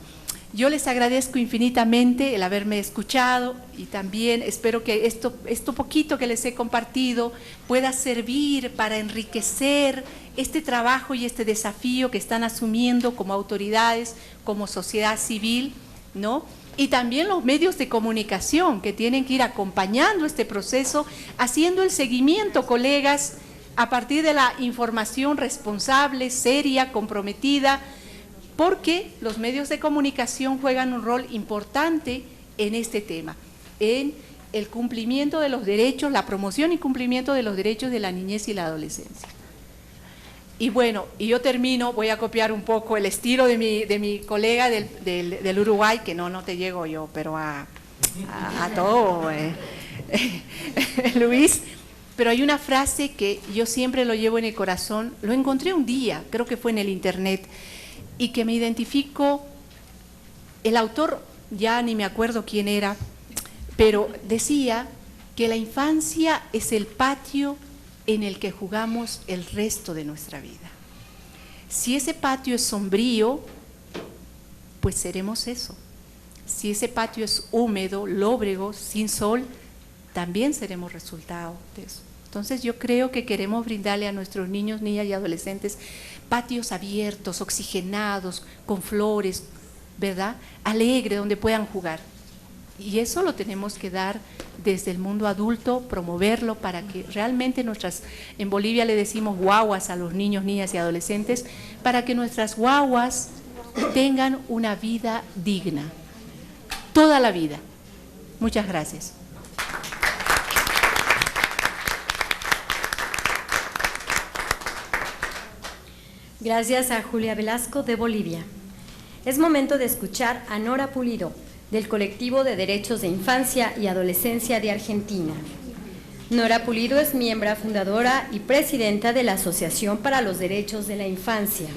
Yo les agradezco infinitamente el haberme escuchado y también espero que esto poquito que les he compartido pueda servir para enriquecer este trabajo y este desafío que están asumiendo como autoridades, como sociedad civil, ¿no? Y también los medios de comunicación que tienen que ir acompañando este proceso, haciendo el seguimiento, colegas, a partir de la información responsable, seria, comprometida, porque los medios de comunicación juegan un rol importante en este tema, en el cumplimiento de los derechos, la promoción y cumplimiento de los derechos de la niñez y la adolescencia. Y bueno, y yo termino, voy a copiar un poco el estilo de mi colega del Uruguay, que no te llego yo, pero a todo, Luis, pero hay una frase que yo siempre lo llevo en el corazón, lo encontré un día, creo que fue en el internet, y que me identifico. El autor, ya ni me acuerdo quién era, pero decía que la infancia es el patio en el que jugamos el resto de nuestra vida. Si ese patio es sombrío, pues seremos eso. Si ese patio es húmedo, lóbrego, sin sol, también seremos resultado de eso. Entonces yo creo que queremos brindarle a nuestros niños, niñas y adolescentes patios abiertos, oxigenados, con flores, ¿verdad? Alegre, donde puedan jugar. Y eso lo tenemos que dar desde el mundo adulto, promoverlo para que realmente en Bolivia le decimos guaguas a los niños, niñas y adolescentes, para que nuestras guaguas tengan una vida digna, toda la vida. Muchas gracias. Gracias a Julia Velasco de Bolivia. Es momento de escuchar a Nora Pulido, del Colectivo de Derechos de Infancia y Adolescencia de Argentina. Nora Pulido es miembro fundadora y presidenta de la Asociación para los Derechos de la Infancia,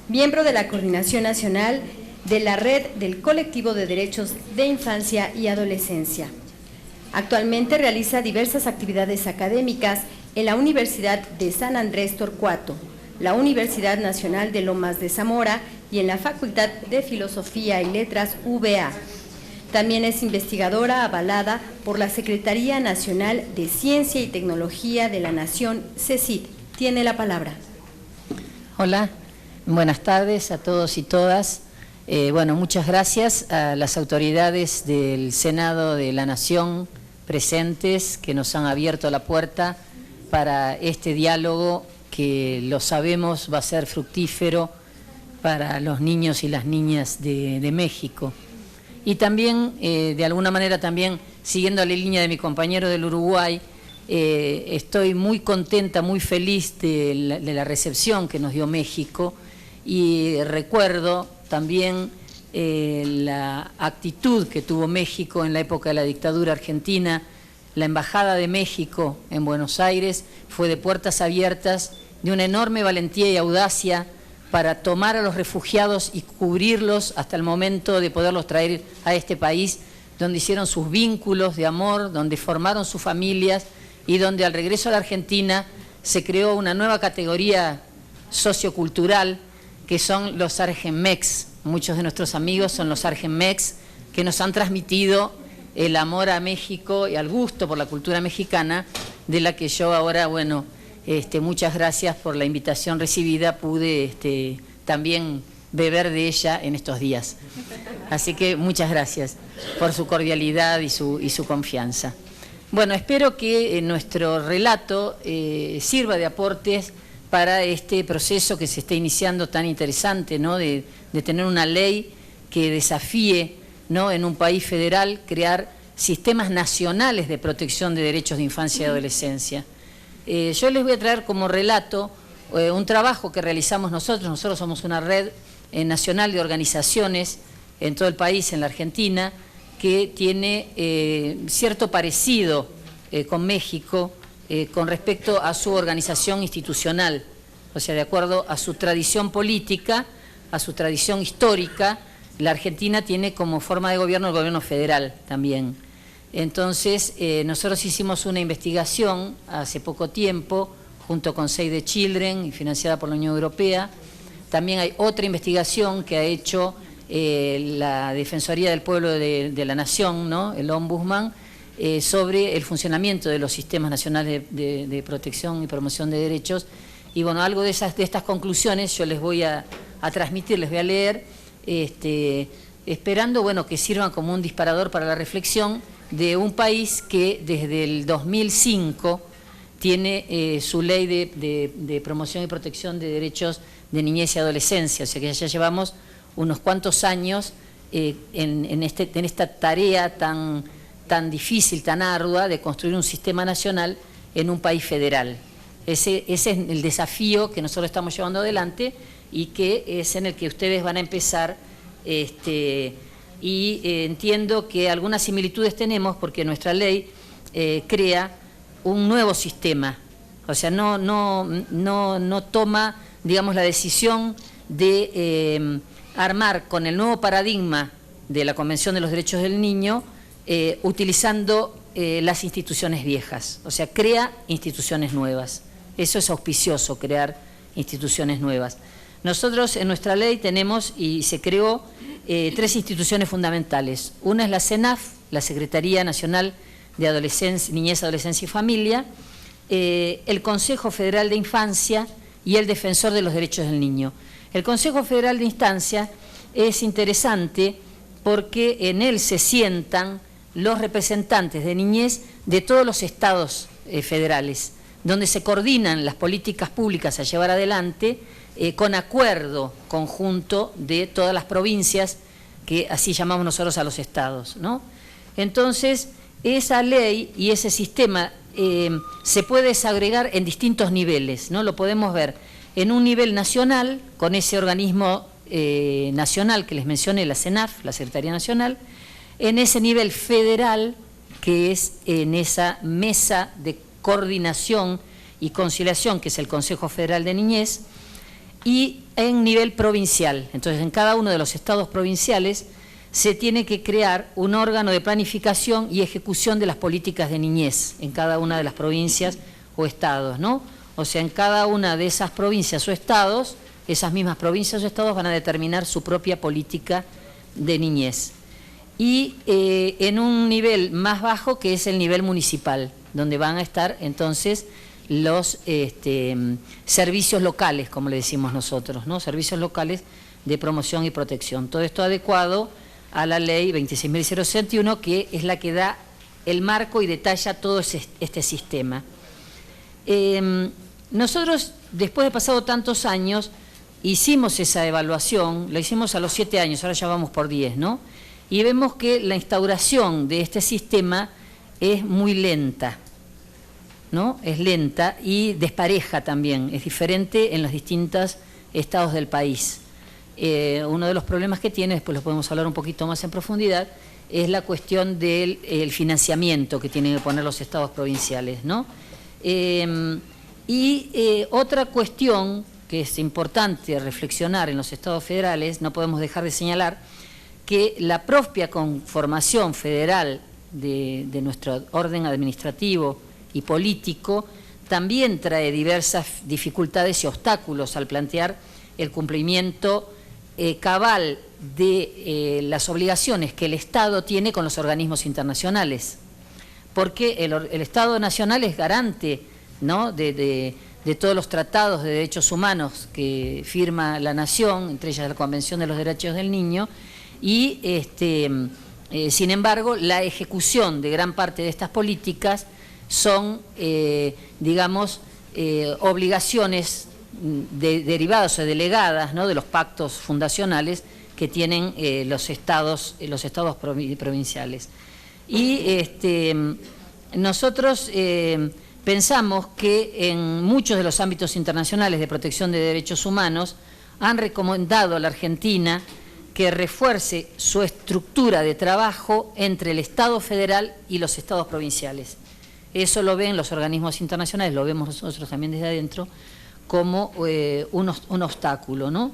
miembro de la Coordinación Nacional de la Red del Colectivo de Derechos de Infancia y Adolescencia. Actualmente realiza diversas actividades académicas en la Universidad de San Andrés Torcuato, la Universidad Nacional de Lomas de Zamora y en la Facultad de Filosofía y Letras UBA. También es investigadora avalada por la Secretaría Nacional de Ciencia y Tecnología de la Nación, CECIT. Tiene la palabra. Hola, buenas tardes a todos y todas. Bueno, muchas gracias a las autoridades del Senado de la Nación presentes que nos han abierto la puerta para este diálogo que lo sabemos va a ser fructífero para los niños y las niñas de México. Y también, de alguna manera también, siguiendo la línea de mi compañero del Uruguay, estoy muy contenta, muy feliz de la recepción que nos dio México y recuerdo también la actitud que tuvo México en la época de la dictadura argentina. La Embajada de México en Buenos Aires fue de puertas abiertas, de una enorme valentía y audacia para tomar a los refugiados y cubrirlos hasta el momento de poderlos traer a este país, donde hicieron sus vínculos de amor, donde formaron sus familias y donde al regreso a la Argentina se creó una nueva categoría sociocultural que son los Argenmex. Muchos de nuestros amigos son los Argenmex que nos han transmitido el amor a México y al gusto por la cultura mexicana, de la que yo ahora, bueno, muchas gracias por la invitación recibida, pude también beber de ella en estos días. Así que muchas gracias por su cordialidad y su confianza. Bueno, espero que nuestro relato sirva de aportes para este proceso que se está iniciando tan interesante, ¿no? de tener una ley que desafíe, ¿no?, en un país federal, crear sistemas nacionales de protección de derechos de infancia y adolescencia. Yo les voy a traer como relato un trabajo que realizamos nosotros. Nosotros somos una red nacional de organizaciones en todo el país, en la Argentina, que tiene cierto parecido con México con respecto a su organización institucional, o sea, de acuerdo a su tradición política, a su tradición histórica. La Argentina tiene como forma de gobierno el gobierno federal también. Entonces, nosotros hicimos una investigación hace poco tiempo, junto con Save the Children y financiada por la Unión Europea. También hay otra investigación que ha hecho la Defensoría del Pueblo de la Nación, ¿no?, el Ombudsman, sobre el funcionamiento de los sistemas nacionales de protección y promoción de derechos. Y bueno, algo de estas conclusiones yo les voy a transmitir, les voy a leer, esperando, bueno, que sirvan como un disparador para la reflexión de un país que desde el 2005 tiene su ley de promoción y protección de derechos de niñez y adolescencia, o sea que ya llevamos unos cuantos años en esta tarea tan difícil, tan ardua de construir un sistema nacional en un país federal. Ese es el desafío que nosotros estamos llevando adelante y que es en el que ustedes van a empezar, y entiendo que algunas similitudes tenemos porque nuestra ley crea un nuevo sistema, o sea, no toma, digamos, la decisión de armar con el nuevo paradigma de la Convención de los Derechos del Niño, utilizando las instituciones viejas, o sea, crea instituciones nuevas. Eso es auspicioso, crear instituciones nuevas. Nosotros en nuestra ley tenemos, y se creó, 3 instituciones fundamentales. Una es la CENAF, la Secretaría Nacional de Adolescencia, Niñez, Adolescencia y Familia, el Consejo Federal de Infancia y el Defensor de los Derechos del Niño. El Consejo Federal de Instancia es interesante porque en él se sientan los representantes de niñez de todos los estados federales, donde se coordinan las políticas públicas a llevar adelante con acuerdo conjunto de todas las provincias, que así llamamos nosotros a los estados, ¿no? Entonces, esa ley y ese sistema se puede desagregar en distintos niveles, ¿no? Lo podemos ver en un nivel nacional, con ese organismo nacional que les mencioné, la CENAF, la Secretaría Nacional, en ese nivel federal, que es en esa mesa de coordinación y conciliación, que es el Consejo Federal de Niñez, y en nivel provincial. Entonces, en cada uno de los estados provinciales se tiene que crear un órgano de planificación y ejecución de las políticas de niñez en cada una de las provincias o estados, ¿no? O sea, en cada una de esas provincias o estados, esas mismas provincias o estados van a determinar su propia política de niñez. Y en un nivel más bajo, que es el nivel municipal, donde van a estar entonces los servicios locales, como le decimos nosotros, ¿no? Servicios locales de promoción y protección. Todo esto adecuado a la ley 26.061, que es la que da el marco y detalla todo este sistema. Nosotros, después de pasado tantos años, hicimos esa evaluación, la hicimos a los 7 años, ahora ya vamos por 10, ¿no? Y vemos que la instauración de este sistema es muy lenta, ¿no? Es lenta y despareja también, es diferente en los distintos estados del país. Uno de los problemas que tiene, después lo podemos hablar un poquito más en profundidad, es la cuestión del financiamiento que tienen que poner los estados provinciales, ¿no? Otra cuestión que es importante reflexionar en los estados federales, no podemos dejar de señalar que la propia conformación federal de nuestro orden administrativo y político también trae diversas dificultades y obstáculos al plantear el cumplimiento cabal de las obligaciones que el Estado tiene con los organismos internacionales, porque el Estado nacional es garante, ¿no?, de todos los tratados de derechos humanos que firma la nación, entre ellas la Convención de los Derechos del Niño, y sin embargo la ejecución de gran parte de estas políticas son, digamos, obligaciones derivadas o delegadas, ¿no?, de los pactos fundacionales que tienen los estados provinciales. Y nosotros pensamos que en muchos de los ámbitos internacionales de protección de derechos humanos han recomendado a la Argentina que refuerce su estructura de trabajo entre el Estado federal y los estados provinciales. Eso lo ven los organismos internacionales, lo vemos nosotros también desde adentro, como un obstáculo, ¿no?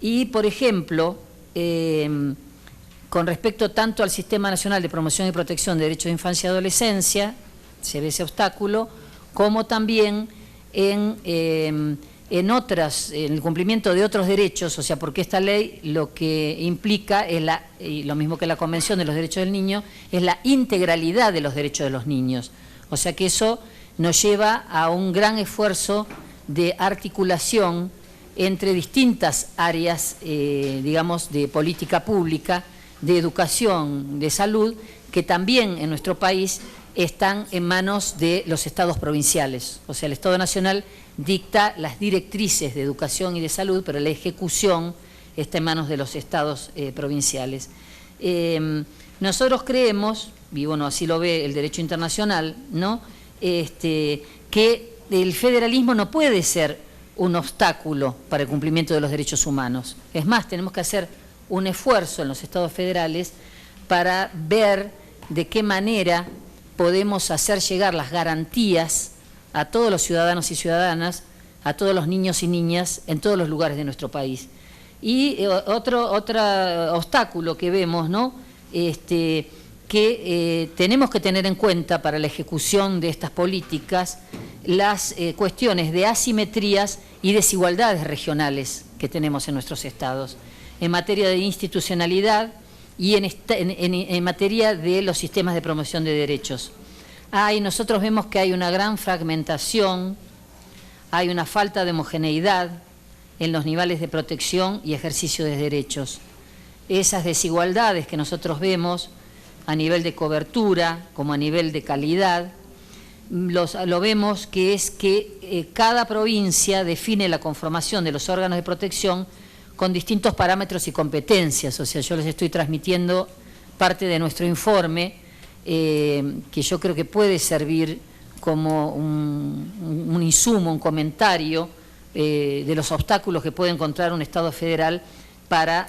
Y, por ejemplo, con respecto tanto al Sistema Nacional de Promoción y Protección de Derechos de Infancia y Adolescencia, se ve ese obstáculo, como también en el cumplimiento de otros derechos, o sea, porque esta ley lo que implica es y lo mismo que la Convención de los Derechos del Niño, es la integralidad de los derechos de los niños. O sea que eso nos lleva a un gran esfuerzo de articulación entre distintas áreas, digamos, de política pública, de educación, de salud, que también en nuestro país están en manos de los estados provinciales. O sea, el Estado Nacional dicta las directrices de educación y de salud, pero la ejecución está en manos de los estados provinciales. Nosotros creemos, y bueno, así lo ve el derecho internacional, ¿no?, que el federalismo no puede ser un obstáculo para el cumplimiento de los derechos humanos. Es más, tenemos que hacer un esfuerzo en los estados federales para ver de qué manera podemos hacer llegar las garantías a todos los ciudadanos y ciudadanas, a todos los niños y niñas en todos los lugares de nuestro país. Y otro obstáculo que vemos, ¿no? Que tenemos que tener en cuenta para la ejecución de estas políticas las cuestiones de asimetrías y desigualdades regionales que tenemos en nuestros estados, en materia de institucionalidad y en materia de los sistemas de promoción de derechos. Nosotros vemos que hay una gran fragmentación, hay una falta de homogeneidad en los niveles de protección y ejercicio de derechos. Esas desigualdades que nosotros vemos a nivel de cobertura como a nivel de calidad, lo vemos que es que cada provincia define la conformación de los órganos de protección con distintos parámetros y competencias. O sea, yo les estoy transmitiendo parte de nuestro informe, que yo creo que puede servir como un insumo, un comentario de los obstáculos que puede encontrar un Estado federal para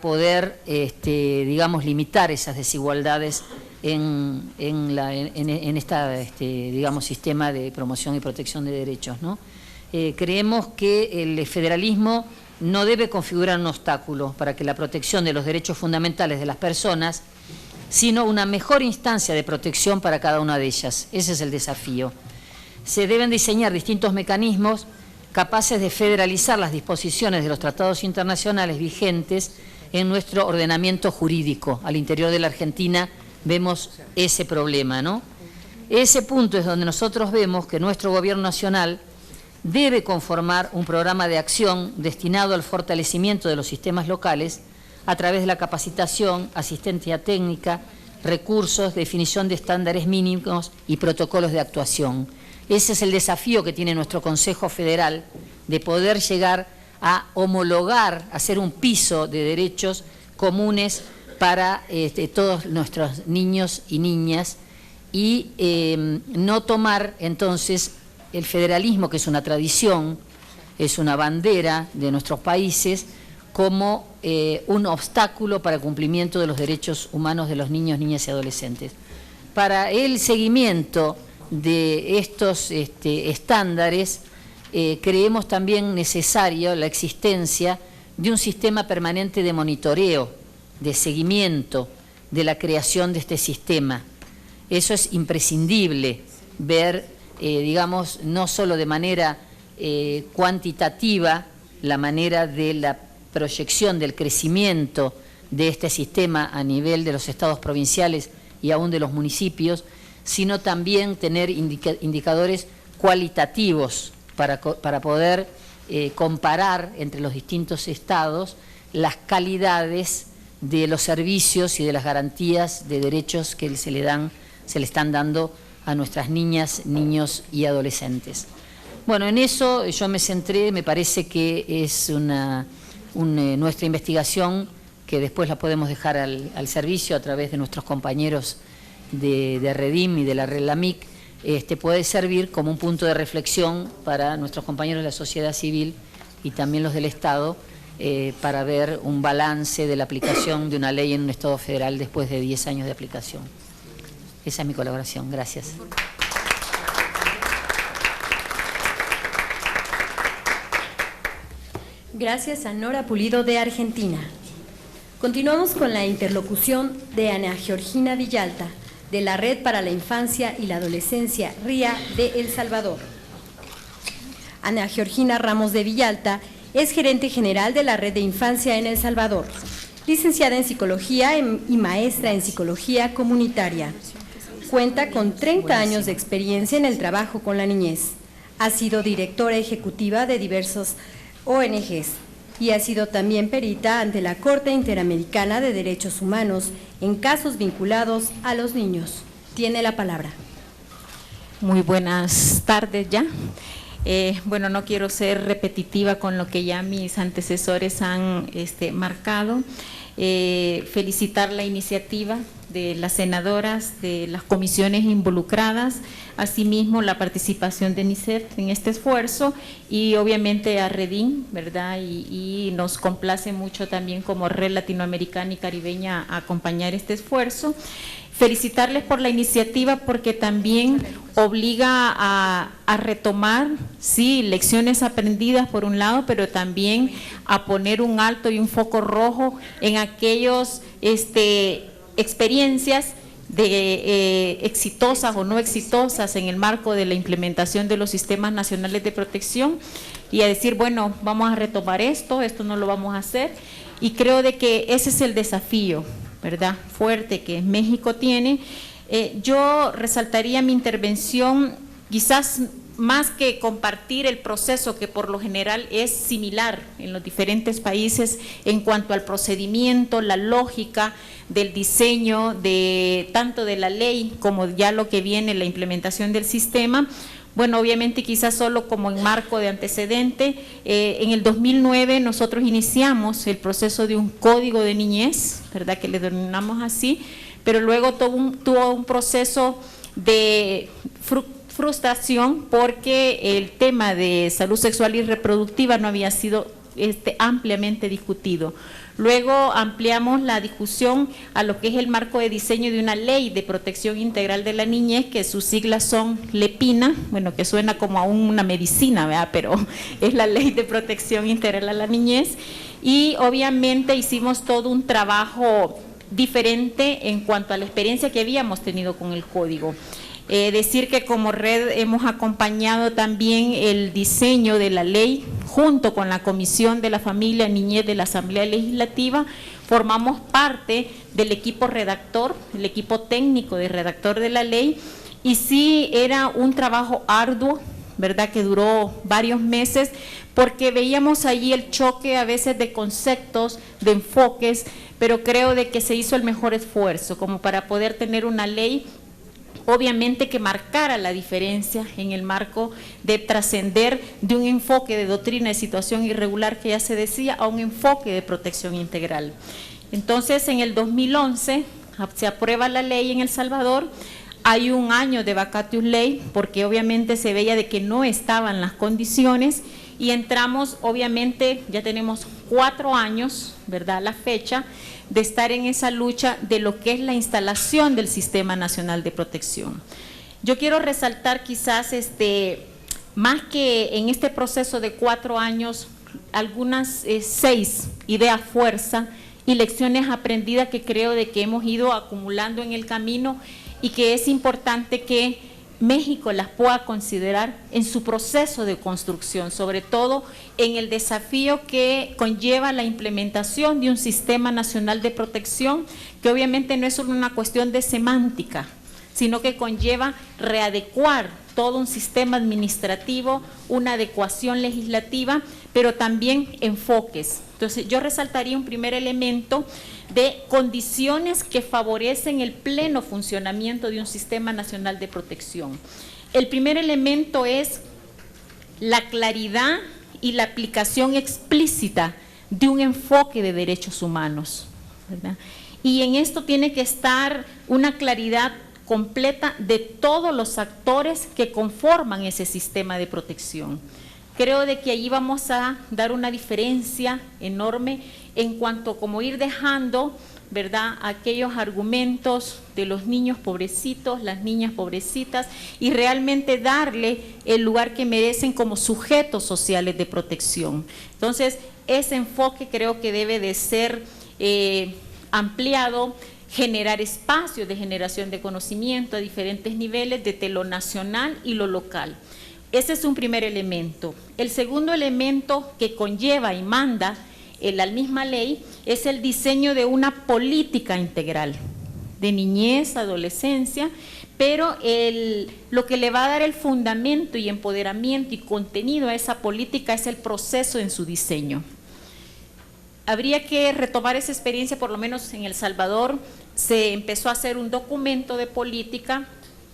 poder, digamos, limitar esas desigualdades en este, digamos, sistema de promoción y protección de derechos, ¿no? Creemos que el federalismo no debe configurar un obstáculo para que la protección de los derechos fundamentales de las personas, sino una mejor instancia de protección para cada una de ellas. Ese es el desafío. Se deben diseñar distintos mecanismos capaces de federalizar las disposiciones de los tratados internacionales vigentes en nuestro ordenamiento jurídico. Al interior de la Argentina vemos ese problema, ¿no? Ese punto es donde nosotros vemos que nuestro gobierno nacional debe conformar un programa de acción destinado al fortalecimiento de los sistemas locales a través de la capacitación, asistencia técnica, recursos, definición de estándares mínimos y protocolos de actuación. Ese es el desafío que tiene nuestro Consejo Federal, de poder llegar a homologar, hacer un piso de derechos comunes para todos nuestros niños y niñas y no tomar entonces el federalismo, que es una tradición, es una bandera de nuestros países, como un obstáculo para el cumplimiento de los derechos humanos de los niños, niñas y adolescentes. Para el seguimiento de estos estándares, creemos también necesario la existencia de un sistema permanente de monitoreo, de seguimiento de la creación de este sistema. Eso es imprescindible, ver, digamos, no solo de manera cuantitativa, la manera de la proyección del crecimiento de este sistema a nivel de los estados provinciales y aún de los municipios, sino también tener indicadores cualitativos para poder comparar entre los distintos estados las calidades de los servicios y de las garantías de derechos que se le están dando a nuestras niñas, niños y adolescentes. Bueno, en eso yo me centré, me parece que es nuestra investigación, que después la podemos dejar al servicio a través de nuestros compañeros de Redim y de la Red LAMIC, puede servir como un punto de reflexión para nuestros compañeros de la sociedad civil y también los del Estado, para ver un balance de la aplicación de una ley en un Estado federal después de 10 años de aplicación. Esa es mi colaboración. Gracias. Gracias a Nora Pulido de Argentina. Continuamos con la interlocución de Ana Georgina Villalta, de la Red para la Infancia y la Adolescencia RIA de El Salvador. Ana Georgina Ramos de Villalta es gerente general de la Red de Infancia en El Salvador, licenciada en Psicología y maestra en Psicología Comunitaria. Cuenta con 30 años de experiencia en el trabajo con la niñez. Ha sido directora ejecutiva de diversos ONGs y ha sido también perita ante la Corte Interamericana de Derechos Humanos en casos vinculados a los niños. Tiene la palabra. Muy buenas tardes ya. Bueno, no quiero ser repetitiva con lo que ya mis antecesores han marcado. Felicitar la iniciativa de las senadoras, de las comisiones involucradas, asimismo la participación de NICEF en este esfuerzo y obviamente a Redín, ¿verdad? Y nos complace mucho también como Red Latinoamericana y Caribeña acompañar este esfuerzo. Felicitarles por la iniciativa porque también obliga a retomar, sí, lecciones aprendidas por un lado, pero también a poner un alto y un foco rojo en aquellos experiencias exitosas o no exitosas en el marco de la implementación de los sistemas nacionales de protección y a decir, bueno, vamos a retomar esto no lo vamos a hacer, y creo de que ese es el desafío, ¿verdad?, fuerte que México tiene. Yo resaltaría mi intervención, quizás más que compartir el proceso que por lo general es similar en los diferentes países en cuanto al procedimiento, la lógica del diseño de tanto de la ley como ya lo que viene la implementación del sistema. Bueno, obviamente quizás solo como en marco de antecedente, en el 2009 nosotros iniciamos el proceso de un código de niñez, ¿verdad?, que le denominamos así, pero luego tuvo un proceso de frustración porque el tema de salud sexual y reproductiva no había sido ampliamente discutido. Luego ampliamos la discusión a lo que es el marco de diseño de una ley de protección integral de la niñez, que sus siglas son LEPINA, bueno, que suena como a una medicina, ¿verdad?, pero es la Ley de Protección Integral a la Niñez, y obviamente hicimos todo un trabajo diferente en cuanto a la experiencia que habíamos tenido con el código. Decir que como red hemos acompañado también el diseño de la ley junto con la Comisión de la Familia, Niñez de la Asamblea Legislativa. Formamos parte del equipo redactor, el equipo técnico de redactor de la ley, y sí era un trabajo arduo, ¿verdad?, que duró varios meses, porque veíamos allí el choque a veces de conceptos, de enfoques, pero creo de que se hizo el mejor esfuerzo como para poder tener una ley obviamente que marcara la diferencia en el marco de trascender de un enfoque de doctrina de situación irregular que ya se decía a un enfoque de protección integral. Entonces, en el 2011 se aprueba la ley en El Salvador. Hay un año de vacatius ley porque obviamente se veía de que no estaban las condiciones y entramos, obviamente ya tenemos 4 años, ¿verdad?, la fecha de estar en esa lucha de lo que es la instalación del Sistema Nacional de Protección. Yo quiero resaltar quizás más que en este proceso de 4 años, algunas 6 ideas fuerza y lecciones aprendidas que creo de que hemos ido acumulando en el camino y que es importante que México las pueda considerar en su proceso de construcción, sobre todo en el desafío que conlleva la implementación de un sistema nacional de protección, que obviamente no es solo una cuestión de semántica, sino que conlleva readecuar todo un sistema administrativo, una adecuación legislativa, pero también enfoques. Entonces, yo resaltaría un primer elemento de condiciones que favorecen el pleno funcionamiento de un sistema nacional de protección. El primer elemento es la claridad y la aplicación explícita de un enfoque de derechos humanos, ¿verdad? Y en esto tiene que estar una claridad completa de todos los actores que conforman ese sistema de protección. Creo de que allí vamos a dar una diferencia enorme en cuanto a cómo ir dejando, ¿verdad?, aquellos argumentos de los niños pobrecitos, las niñas pobrecitas, y realmente darle el lugar que merecen como sujetos sociales de protección. Entonces, ese enfoque creo que debe de ser ampliado, generar espacios de generación de conocimiento a diferentes niveles, desde lo nacional y lo local. Ese es un primer elemento. El segundo elemento que conlleva y manda la misma ley es el diseño de una política integral de niñez, adolescencia, pero lo que le va a dar el fundamento y empoderamiento y contenido a esa política es el proceso en su diseño. Habría que retomar esa experiencia, por lo menos en El Salvador se empezó a hacer un documento de política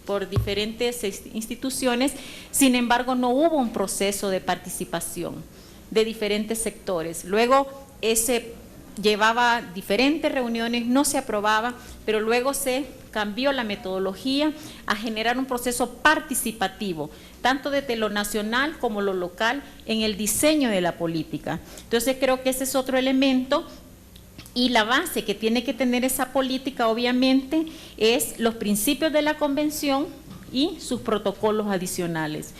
por diferentes instituciones, sin embargo no hubo un proceso de participación de diferentes sectores. Luego ese llevaba diferentes reuniones, no se aprobaba, pero luego se cambió la metodología a generar un proceso participativo, tanto desde lo nacional como lo local, en el diseño de la política. Entonces creo que ese es otro elemento. Y la base que tiene que tener esa política, obviamente, es los principios de la convención y sus protocolos adicionales.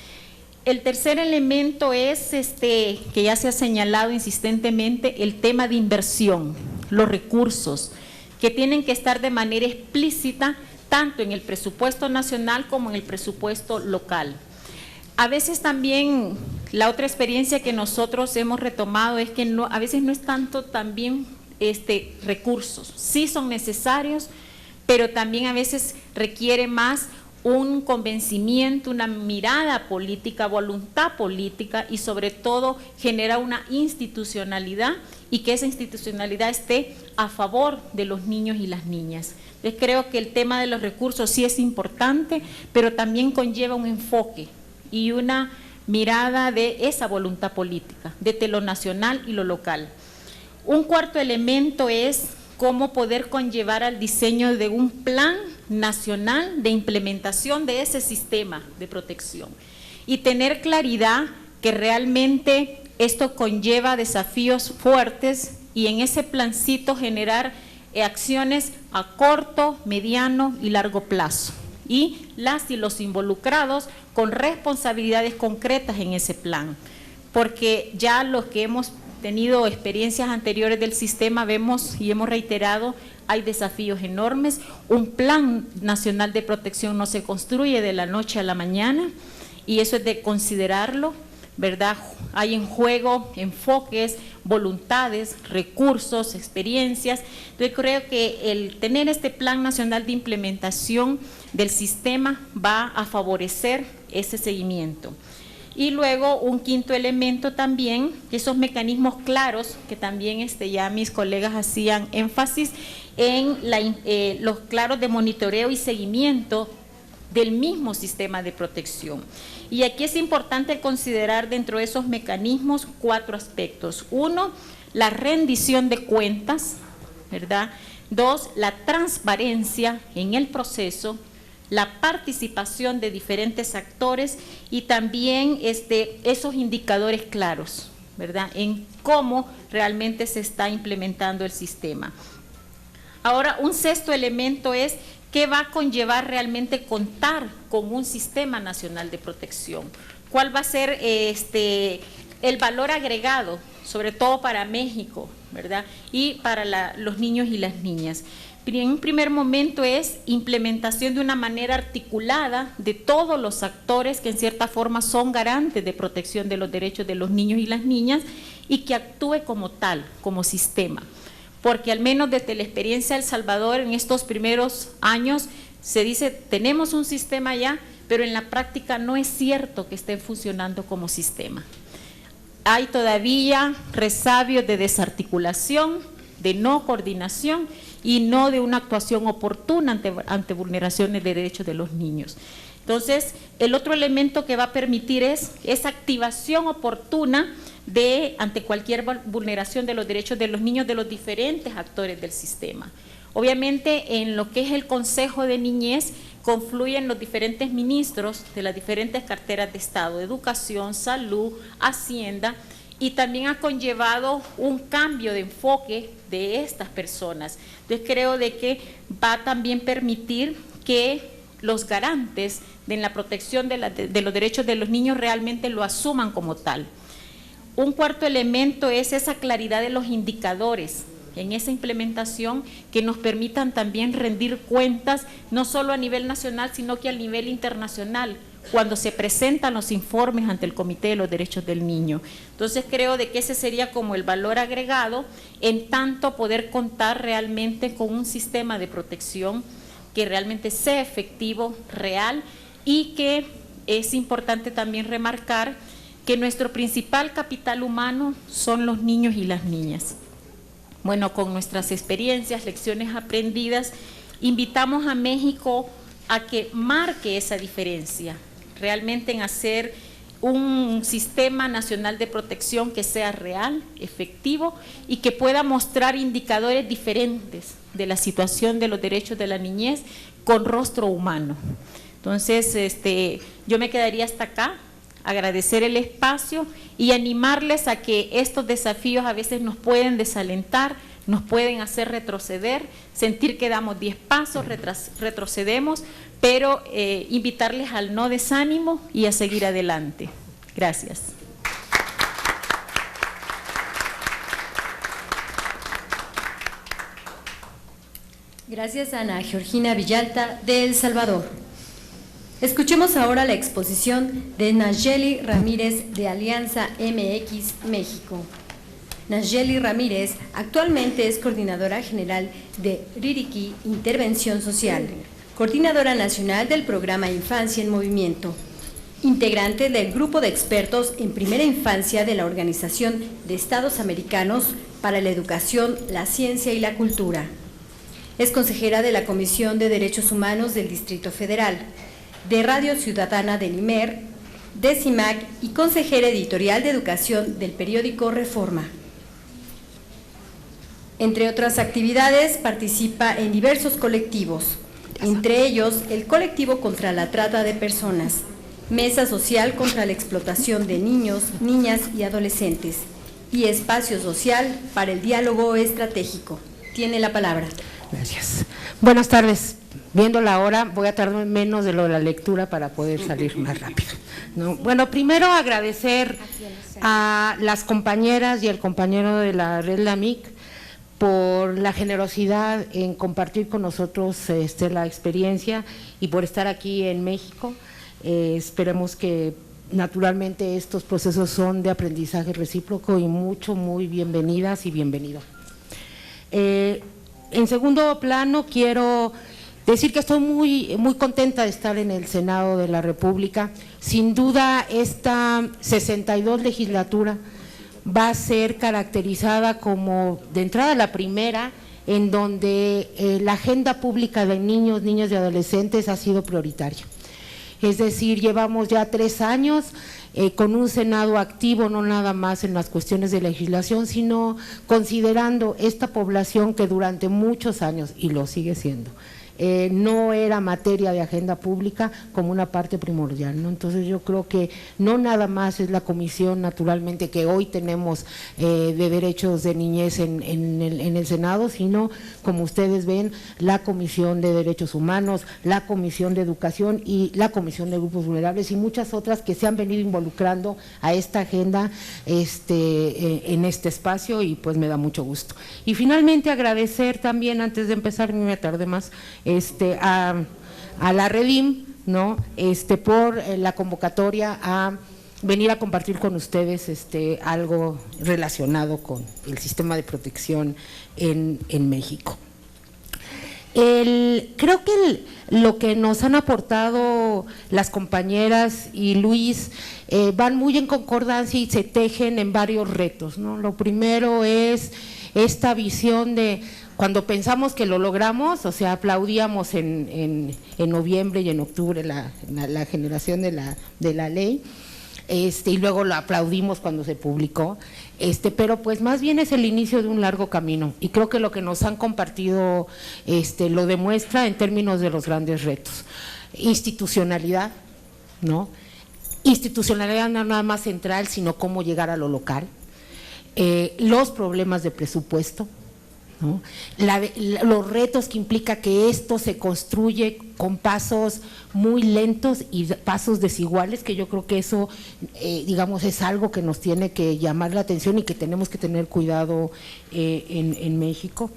El tercer elemento es, que ya se ha señalado insistentemente, el tema de inversión, los recursos, que tienen que estar de manera explícita tanto en el presupuesto nacional como en el presupuesto local. A veces también la otra experiencia que nosotros hemos retomado es que a veces no es tanto también recursos, sí son necesarios, pero también a veces requiere más un convencimiento, una mirada política, voluntad política y sobre todo genera una institucionalidad y que esa institucionalidad esté a favor de los niños y las niñas. Entonces creo que el tema de los recursos sí es importante, pero también conlleva un enfoque y una mirada de esa voluntad política, desde lo nacional y lo local. Un cuarto elemento es cómo poder conllevar al diseño de un plan nacional de implementación de ese sistema de protección y tener claridad que realmente esto conlleva desafíos fuertes y en ese plancito generar acciones a corto, mediano y largo plazo y las y los involucrados con responsabilidades concretas en ese plan, porque ya los que hemos tenido experiencias anteriores del sistema, vemos y hemos reiterado, hay desafíos enormes. Un plan nacional de protección no se construye de la noche a la mañana y eso es de considerarlo, ¿verdad? Hay en juego enfoques, voluntades, recursos, experiencias. Yo creo que el tener este plan nacional de implementación del sistema va a favorecer ese seguimiento. Y luego un quinto elemento también, esos mecanismos claros, que también ya mis colegas hacían énfasis en los claros de monitoreo y seguimiento del mismo sistema de protección. Y aquí es importante considerar dentro de esos mecanismos 4 aspectos. 1, la rendición de cuentas, ¿verdad? 2, la transparencia en el proceso, la participación de diferentes actores y también esos indicadores claros, ¿verdad?, en cómo realmente se está implementando el sistema. Ahora, un sexto elemento es qué va a conllevar realmente contar con un sistema nacional de protección. ¿Cuál va a ser el valor agregado, sobre todo para México, ¿verdad?, y para los niños y las niñas? En un primer momento es implementación de una manera articulada de todos los actores que en cierta forma son garantes de protección de los derechos de los niños y las niñas y que actúe como tal, como sistema. Porque al menos desde la experiencia de El Salvador en estos primeros años se dice tenemos un sistema ya, pero en la práctica no es cierto que esté funcionando como sistema. Hay todavía resabios de desarticulación, de no coordinación y no de una actuación oportuna ante vulneraciones de derechos de los niños. Entonces, el otro elemento que va a permitir es esa activación oportuna ante cualquier vulneración de los derechos de los niños de los diferentes actores del sistema. Obviamente, en lo que es el Consejo de Niñez, confluyen los diferentes ministros de las diferentes carteras de Estado, Educación, Salud, Hacienda, y también ha conllevado un cambio de enfoque de estas personas. Entonces creo de que va a también permitir que los garantes de la protección de los derechos de los niños realmente lo asuman como tal. Un cuarto elemento es esa claridad de los indicadores en esa implementación que nos permitan también rendir cuentas, no solo a nivel nacional, sino que a nivel internacional, cuando se presentan los informes ante el Comité de los Derechos del Niño. Entonces creo de que ese sería como el valor agregado, en tanto poder contar realmente con un sistema de protección que realmente sea efectivo, real, y que es importante también remarcar que nuestro principal capital humano son los niños y las niñas. Bueno, con nuestras experiencias, lecciones aprendidas, invitamos a México a que marque esa diferencia, realmente en hacer un sistema nacional de protección que sea real, efectivo y que pueda mostrar indicadores diferentes de la situación de los derechos de la niñez con rostro humano. Entonces, yo me quedaría hasta acá, agradecer el espacio y animarles a que estos desafíos a veces nos pueden desalentar, nos pueden hacer retroceder, sentir que damos 10 pasos, retrocedemos, pero invitarles al no desánimo y a seguir adelante. Gracias. Gracias, Ana Georgina Villalta, de El Salvador. Escuchemos ahora la exposición de Nayeli Ramírez, de Alianza MX México. Nayeli Ramírez actualmente es coordinadora general de Ririki Intervención Social, coordinadora nacional del programa Infancia en Movimiento, integrante del grupo de expertos en primera infancia de la Organización de Estados Americanos para la Educación, la Ciencia y la Cultura. Es consejera de la Comisión de Derechos Humanos del Distrito Federal, de Radio Ciudadana del IMER, de CIMAC y consejera editorial de Educación del periódico Reforma. Entre otras actividades, participa en diversos colectivos, entre ellos el Colectivo contra la Trata de Personas, Mesa Social contra la Explotación de Niños, Niñas y Adolescentes y Espacio Social para el Diálogo Estratégico. Tiene la palabra. Gracias. Buenas tardes. Viendo la hora, voy a tardar menos de lo de la lectura para poder salir más rápido, ¿no? Bueno, primero agradecer a las compañeras y el compañero de la Red LAMIC por la generosidad en compartir con nosotros la experiencia y por estar aquí en México. Esperemos que naturalmente estos procesos son de aprendizaje recíproco y muy bienvenidas y bienvenidos. En segundo plano, quiero decir que estoy muy contenta de estar en el Senado de la República. Sin duda, esta 62 legislatura va a ser caracterizada como, de entrada, la primera en donde la agenda pública de niños, niñas y adolescentes ha sido prioritaria. Es decir, llevamos ya 3 años con un Senado activo, no nada más en las cuestiones de legislación, sino considerando esta población que durante muchos años, y lo sigue siendo, no era materia de agenda pública como una parte primordial, ¿no? Entonces yo creo que no nada más es la comisión, naturalmente, que hoy tenemos de derechos de niñez en el Senado, sino, como ustedes ven, la Comisión de Derechos Humanos, la Comisión de Educación y la Comisión de Grupos Vulnerables y muchas otras que se han venido involucrando a esta agenda en este espacio, y pues me da mucho gusto. Y finalmente agradecer también, antes de empezar, me tardé más, a la Redim, ¿no? Por la convocatoria a venir a compartir con ustedes algo relacionado con el sistema de protección en México. Creo que lo que nos han aportado las compañeras y Luis van muy en concordancia y se tejen en varios retos, ¿no? Lo primero es esta visión de cuando pensamos que lo logramos, o sea, aplaudíamos en noviembre y en octubre la generación de la ley, y luego lo aplaudimos cuando se publicó, pero pues más bien es el inicio de un largo camino, y creo que lo que nos han compartido lo demuestra en términos de los grandes retos. Institucionalidad, ¿no? Institucionalidad no nada más central, sino cómo llegar a lo local, los problemas de presupuesto, ¿no? Los retos que implica que esto se construye con pasos muy lentos y pasos desiguales, que yo creo que eso, digamos, es algo que nos tiene que llamar la atención y que tenemos que tener cuidado en México.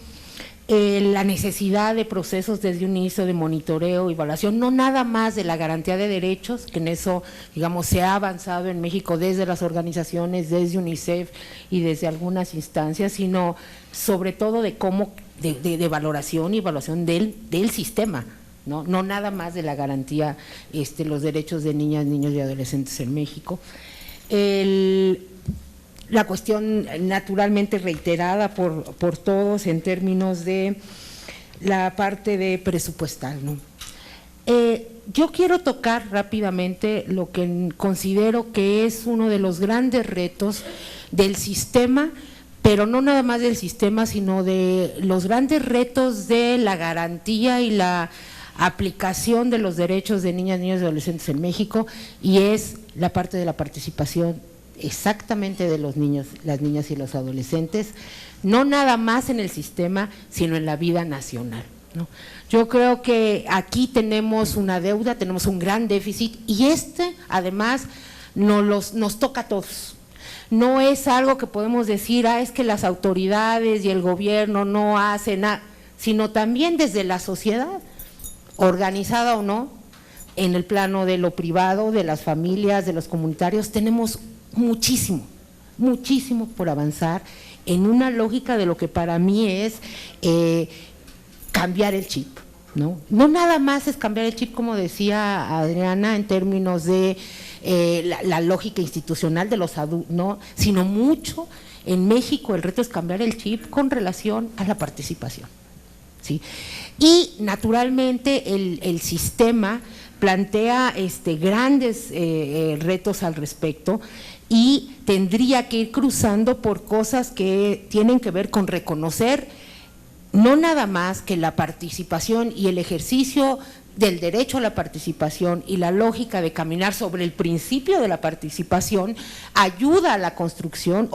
La necesidad de procesos desde un inicio de monitoreo y evaluación, no nada más de la garantía de derechos, que en eso, digamos, se ha avanzado en México desde las organizaciones, desde UNICEF y desde algunas instancias, sino sobre todo de cómo, de valoración y evaluación del sistema, ¿no? No nada más de la garantía, los derechos de niñas, niños y adolescentes en México. La cuestión naturalmente reiterada por todos en términos de la parte de presupuestal, ¿no? yo quiero tocar rápidamente lo que considero que es uno de los grandes retos del sistema, pero no nada más del sistema, sino de los grandes retos de la garantía y la aplicación de los derechos de niñas, niños y adolescentes en México, y es la parte de la participación exactamente de los niños, las niñas y los adolescentes, no nada más en el sistema, sino en la vida nacional, ¿no? Yo creo que aquí tenemos una deuda, tenemos un gran déficit, y además nos toca a todos. No es algo que podemos decir, es que las autoridades y el gobierno no hacen nada, sino también desde la sociedad, organizada o no, en el plano de lo privado, de las familias, de los comunitarios, tenemos muchísimo por avanzar en una lógica de lo que para mí es cambiar el chip, ¿no? No nada más es cambiar el chip, como decía Adriana, en términos de la lógica institucional de los adultos, ¿no? Sino mucho, en México el reto es cambiar el chip con relación a la participación, ¿sí? Y naturalmente el sistema plantea grandes retos al respecto, y tendría que ir cruzando por cosas que tienen que ver con reconocer no nada más que la participación y el ejercicio del derecho a la participación y la lógica de caminar sobre el principio de la participación ayuda a la construcción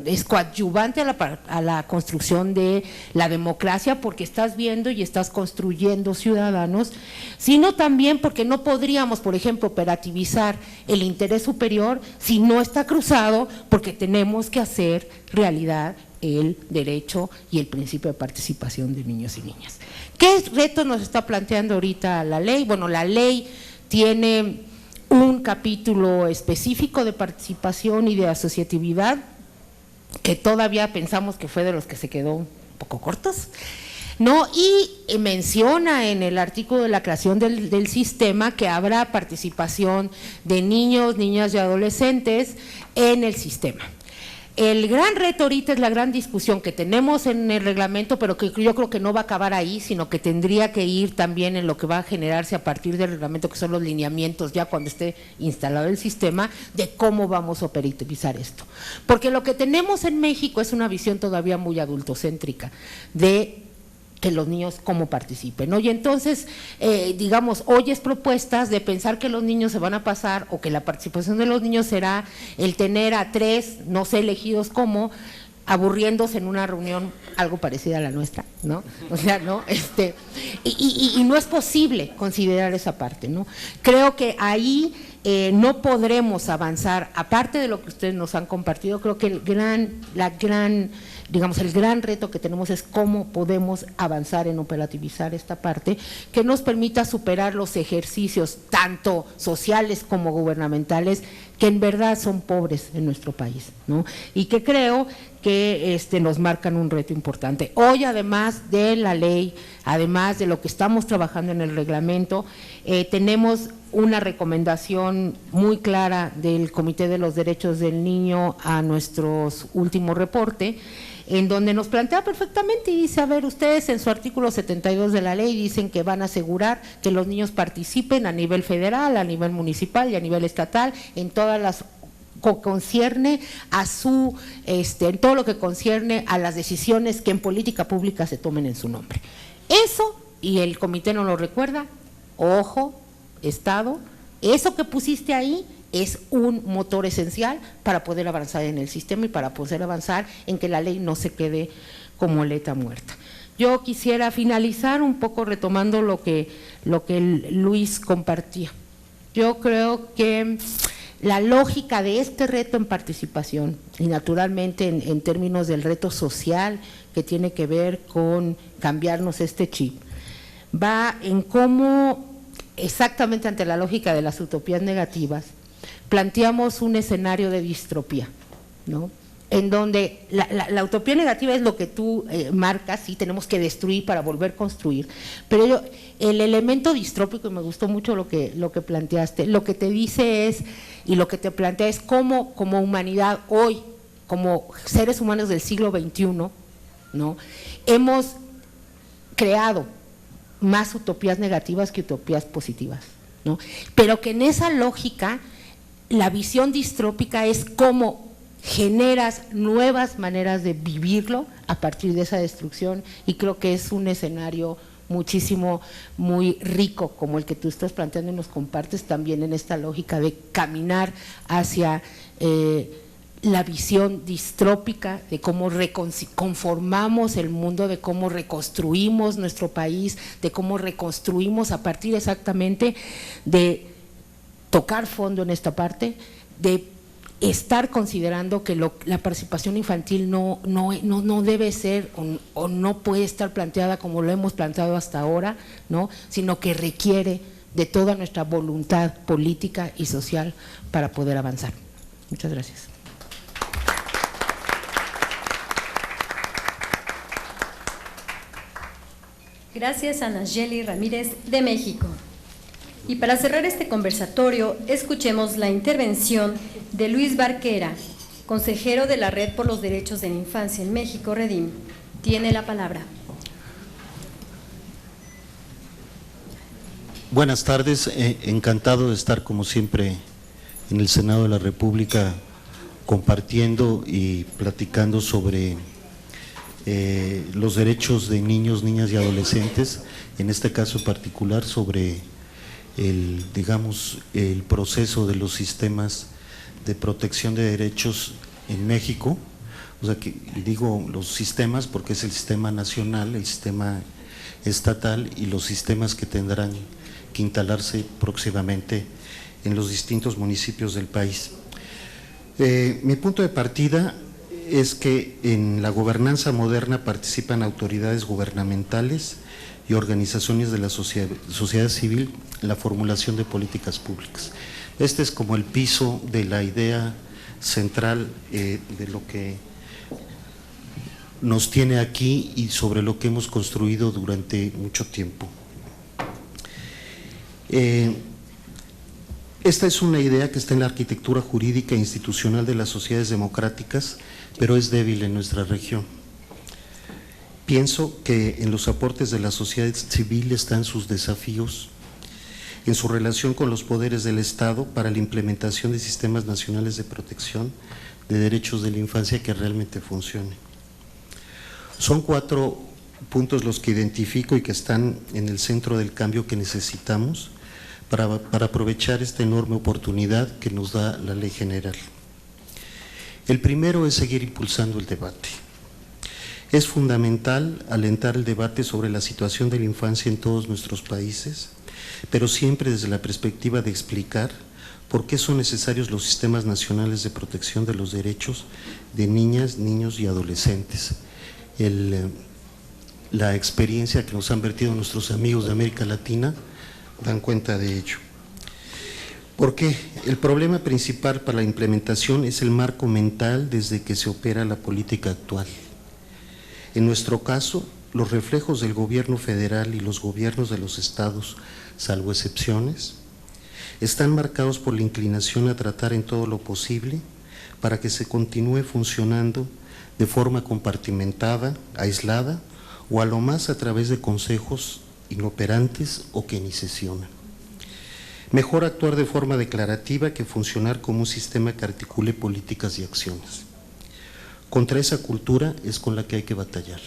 es coadyuvante a la construcción de la democracia, porque estás viendo y estás construyendo ciudadanos, sino también porque no podríamos, por ejemplo, operativizar el interés superior si no está cruzado, porque tenemos que hacer realidad el derecho y el principio de participación de niños y niñas. ¿Qué reto nos está planteando ahorita la ley? Bueno, la ley tiene un capítulo específico de participación y de asociatividad, que todavía pensamos que fue de los que se quedó un poco cortos, ¿no? Y menciona en el artículo de la creación del sistema que habrá participación de niños, niñas y adolescentes en el sistema. El gran reto ahorita es la gran discusión que tenemos en el reglamento, pero que yo creo que no va a acabar ahí, sino que tendría que ir también en lo que va a generarse a partir del reglamento, que son los lineamientos ya cuando esté instalado el sistema, de cómo vamos a operativizar esto. Porque lo que tenemos en México es una visión todavía muy adultocéntrica de que los niños cómo participen, ¿no? Y entonces, digamos, oyes propuestas de pensar que los niños se van a pasar, o que la participación de los niños será el tener a 3, no sé, elegidos como, aburriéndose en una reunión algo parecida a la nuestra, ¿no? O sea, ¿no? Y no es posible considerar esa parte, ¿no? Creo que ahí no podremos avanzar, aparte de lo que ustedes nos han compartido. Creo que el gran reto que tenemos es cómo podemos avanzar en operativizar esta parte que nos permita superar los ejercicios tanto sociales como gubernamentales que en verdad son pobres en nuestro país, ¿no? Y que creo que nos marcan un reto importante. Hoy, además de la ley, además de lo que estamos trabajando en el reglamento, tenemos una recomendación muy clara del Comité de los Derechos del Niño a nuestro último reporte, en donde nos plantea perfectamente y dice, a ver, ustedes en su artículo 72 de la ley dicen que van a asegurar que los niños participen a nivel federal, a nivel municipal y a nivel estatal en todas las concierne a en todo lo que concierne a las decisiones que en política pública se tomen en su nombre. Eso, y el comité no lo recuerda, ojo, Estado, eso que pusiste ahí es un motor esencial para poder avanzar en el sistema y para poder avanzar en que la ley no se quede como letra muerta. Yo quisiera finalizar un poco retomando lo que Luis compartía. Yo creo que la lógica de este reto en participación, y naturalmente en términos del reto social que tiene que ver con cambiarnos este chip, va en cómo exactamente ante la lógica de las utopías negativas planteamos un escenario de distropía, ¿no? En donde la utopía negativa es lo que tú marcas, y tenemos que destruir para volver a construir, pero el elemento distrópico, y me gustó mucho lo que planteaste, lo que te dice es, y lo que te plantea es cómo como humanidad hoy, como seres humanos del siglo XXI, ¿no? Hemos creado más utopías negativas que utopías positivas, ¿no? Pero que en esa lógica la visión distrópica es cómo generas nuevas maneras de vivirlo a partir de esa destrucción, y creo que es un escenario muy rico como el que tú estás planteando y nos compartes también en esta lógica de caminar hacia la visión distrópica de cómo conformamos el mundo, de cómo reconstruimos nuestro país, de cómo reconstruimos a partir exactamente de tocar fondo en esta parte, de estar considerando que la participación infantil no debe ser o no puede estar planteada como lo hemos planteado hasta ahora, ¿no? Sino que requiere de toda nuestra voluntad política y social para poder avanzar. Muchas gracias. Gracias a Nayeli Ramírez de México. Y para cerrar este conversatorio, escuchemos la intervención de Luis Barquera, consejero de la Red por los Derechos de la Infancia en México, REDIM. Tiene la palabra. Buenas tardes, encantado de estar como siempre en el Senado de la República compartiendo y platicando sobre los derechos de niños, niñas y adolescentes, en este caso particular sobre el proceso de los sistemas de protección de derechos en México. O sea, que digo los sistemas porque es el sistema nacional, el sistema estatal y los sistemas que tendrán que instalarse próximamente en los distintos municipios del país. Mi punto de partida es que en la gobernanza moderna participan autoridades gubernamentales y organizaciones de la sociedad civil en la formulación de políticas públicas. Este es como el piso de la idea central de lo que nos tiene aquí y sobre lo que hemos construido durante mucho tiempo. Esta es una idea que está en la arquitectura jurídica e institucional de las sociedades democráticas, pero es débil en nuestra región. Pienso que en los aportes de la sociedad civil están sus desafíos en su relación con los poderes del Estado para la implementación de sistemas nacionales de protección de derechos de la infancia que realmente funcionen. Son 4 puntos los que identifico y que están en el centro del cambio que necesitamos para aprovechar esta enorme oportunidad que nos da la Ley General. El primero es seguir impulsando el debate. Es fundamental alentar el debate sobre la situación de la infancia en todos nuestros países, pero siempre desde la perspectiva de explicar por qué son necesarios los sistemas nacionales de protección de los derechos de niñas, niños y adolescentes. La experiencia que nos han vertido nuestros amigos de América Latina dan cuenta de ello. Porque el problema principal para la implementación es el marco mental desde que se opera la política actual. En nuestro caso, los reflejos del gobierno federal y los gobiernos de los estados, salvo excepciones, están marcados por la inclinación a tratar en todo lo posible para que se continúe funcionando de forma compartimentada, aislada o a lo más a través de consejos inoperantes o que ni sesionan. Mejor actuar de forma declarativa que funcionar como un sistema que articule políticas y acciones. Contra esa cultura es con la que hay que batallar.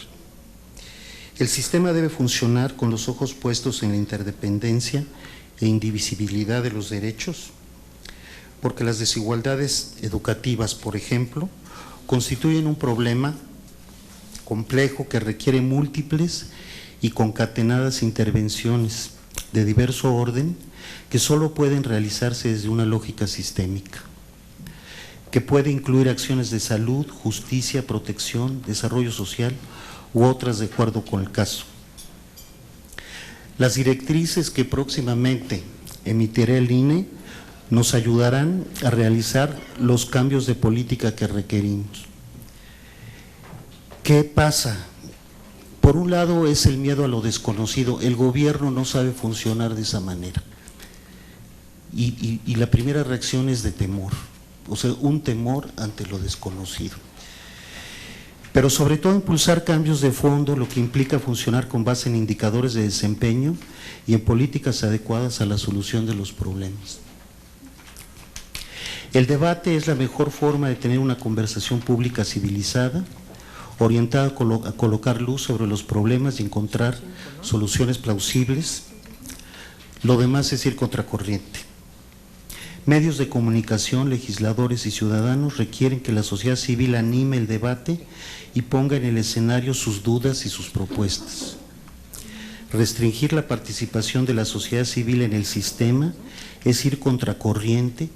El sistema debe funcionar con los ojos puestos en la interdependencia e indivisibilidad de los derechos, porque las desigualdades educativas, por ejemplo, constituyen un problema complejo que requiere múltiples y concatenadas intervenciones de diverso orden que solo pueden realizarse desde una lógica sistémica, que puede incluir acciones de salud, justicia, protección, desarrollo social u otras de acuerdo con el caso. Las directrices que próximamente emitirá el INE nos ayudarán a realizar los cambios de política que requerimos. ¿Qué pasa? Por un lado es el miedo a lo desconocido. El gobierno no sabe funcionar de esa manera. Y la primera reacción es de temor, o sea, un temor ante lo desconocido. pero sobre todo impulsar cambios de fondo, lo que implica funcionar con base en indicadores de desempeño y en políticas adecuadas a la solución de los problemas. El debate es la mejor forma de tener una conversación pública civilizada, orientada a colocar luz sobre los problemas y encontrar soluciones plausibles. Lo demás es ir contracorriente. Medios de comunicación, legisladores y ciudadanos requieren que la sociedad civil anime el debate y ponga en el escenario sus dudas y sus propuestas. Restringir la participación de la sociedad civil en el sistema es ir contracorriente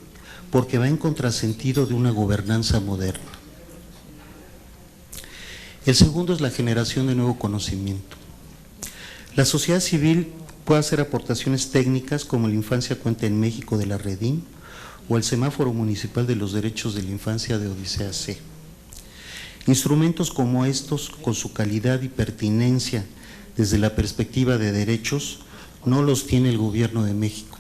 porque va en contrasentido de una gobernanza moderna. El segundo es la generación de nuevo conocimiento. La sociedad civil puede hacer aportaciones técnicas como la Infancia Cuenta en México de la Redim o el Semáforo Municipal de los Derechos de la Infancia de Odisea C. Instrumentos como estos, con su calidad y pertinencia desde la perspectiva de derechos, no los tiene el Gobierno de México.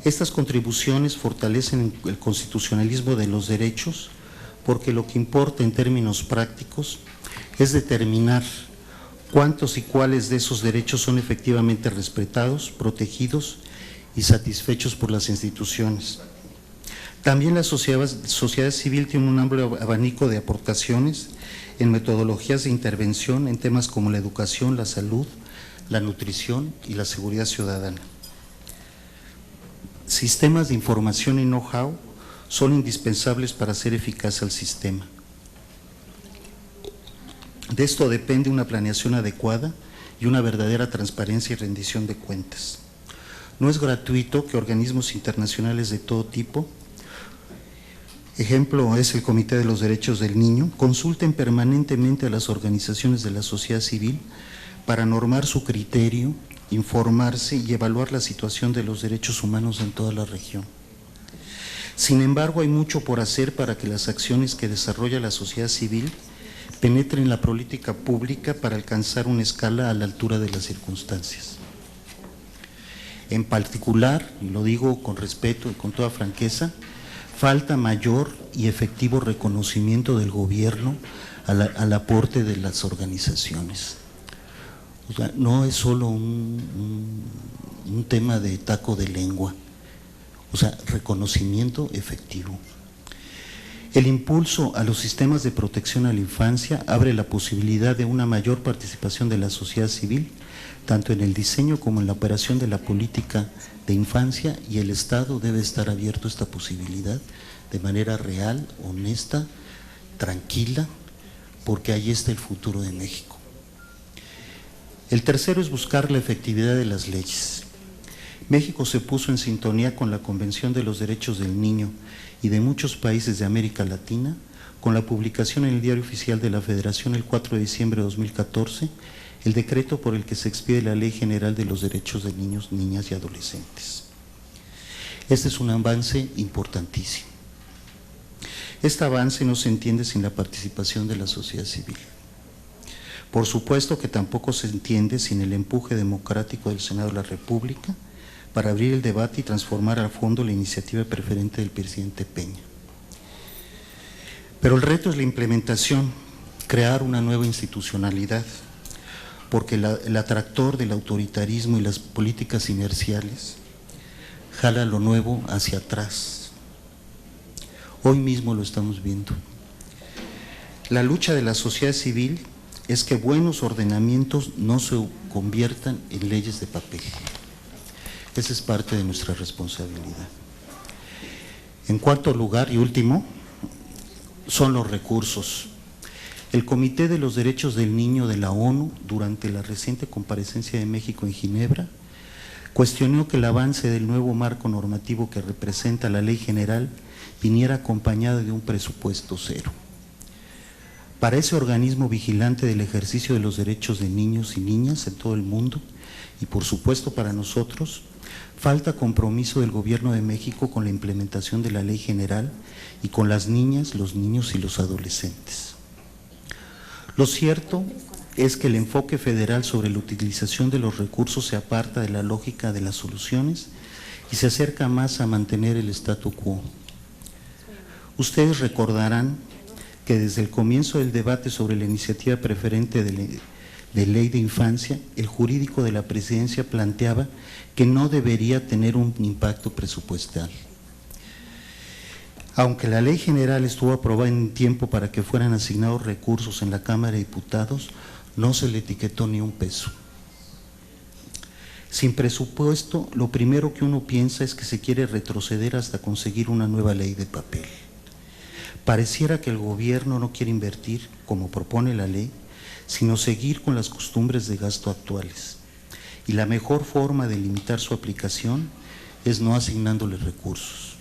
Estas contribuciones fortalecen el constitucionalismo de los derechos porque lo que importa en términos prácticos es determinar cuántos y cuáles de esos derechos son efectivamente respetados, protegidos y satisfechos por las instituciones. También la sociedad civil tiene un amplio abanico de aportaciones en metodologías de intervención en temas como la educación, la salud, la nutrición y la seguridad ciudadana. Sistemas de información y know-how son indispensables para hacer eficaz el sistema. De esto depende una planeación adecuada y una verdadera transparencia y rendición de cuentas. No es gratuito que organismos internacionales de todo tipo, ejemplo es el Comité de los Derechos del Niño, consulten permanentemente a las organizaciones de la sociedad civil para normar su criterio, informarse y evaluar la situación de los derechos humanos en toda la región. Sin embargo, hay mucho por hacer para que las acciones que desarrolla la sociedad civil penetren en la política pública para alcanzar una escala a la altura de las circunstancias. En particular, y lo digo con respeto y con toda franqueza, falta mayor y efectivo reconocimiento del gobierno al aporte de las organizaciones. O sea, no es solo un tema de taco de lengua, o sea, reconocimiento efectivo. El impulso a los sistemas de protección a la infancia abre la posibilidad de una mayor participación de la sociedad civil, tanto en el diseño como en la operación de la política de infancia, y el Estado debe estar abierto a esta posibilidad de manera real, honesta, tranquila, porque ahí está el futuro de México. El tercero es buscar la efectividad de las leyes. México se puso en sintonía con la Convención de los Derechos del Niño y de muchos países de América Latina, con la publicación en el Diario Oficial de la Federación el 4 de diciembre de 2014, el decreto por el que se expide la Ley General de los Derechos de Niños, Niñas y Adolescentes. Este es un avance importantísimo. Este avance no se entiende sin la participación de la sociedad civil. Por supuesto que tampoco se entiende sin el empuje democrático del Senado de la República para abrir el debate y transformar a fondo la iniciativa preferente del presidente Peña. Pero el reto es la implementación, crear una nueva institucionalidad, porque el atractor del autoritarismo y las políticas inerciales jala lo nuevo hacia atrás. Hoy mismo lo estamos viendo. La lucha de la sociedad civil es que buenos ordenamientos no se conviertan en leyes de papel. Esa es parte de nuestra responsabilidad. En cuarto lugar y último, son los recursos. El Comité de los Derechos del Niño de la ONU, durante la reciente comparecencia de México en Ginebra, cuestionó que el avance del nuevo marco normativo que representa la Ley General viniera acompañado de un presupuesto cero. Para ese organismo vigilante del ejercicio de los derechos de niños y niñas en todo el mundo, y por supuesto para nosotros, falta compromiso del Gobierno de México con la implementación de la Ley General y con las niñas, los niños y los adolescentes. Lo cierto es que el enfoque federal sobre la utilización de los recursos se aparta de la lógica de las soluciones y se acerca más a mantener el statu quo. Ustedes recordarán que desde el comienzo del debate sobre la iniciativa preferente de ley de infancia, el jurídico de la presidencia planteaba que no debería tener un impacto presupuestal. Aunque la ley general estuvo aprobada en tiempo para que fueran asignados recursos en la Cámara de Diputados, no se le etiquetó ni un peso. Sin presupuesto, lo primero que uno piensa es que se quiere retroceder hasta conseguir una nueva ley de papel. Pareciera que el gobierno no quiere invertir, como propone la ley, sino seguir con las costumbres de gasto actuales. Y la mejor forma de limitar su aplicación es no asignándole recursos.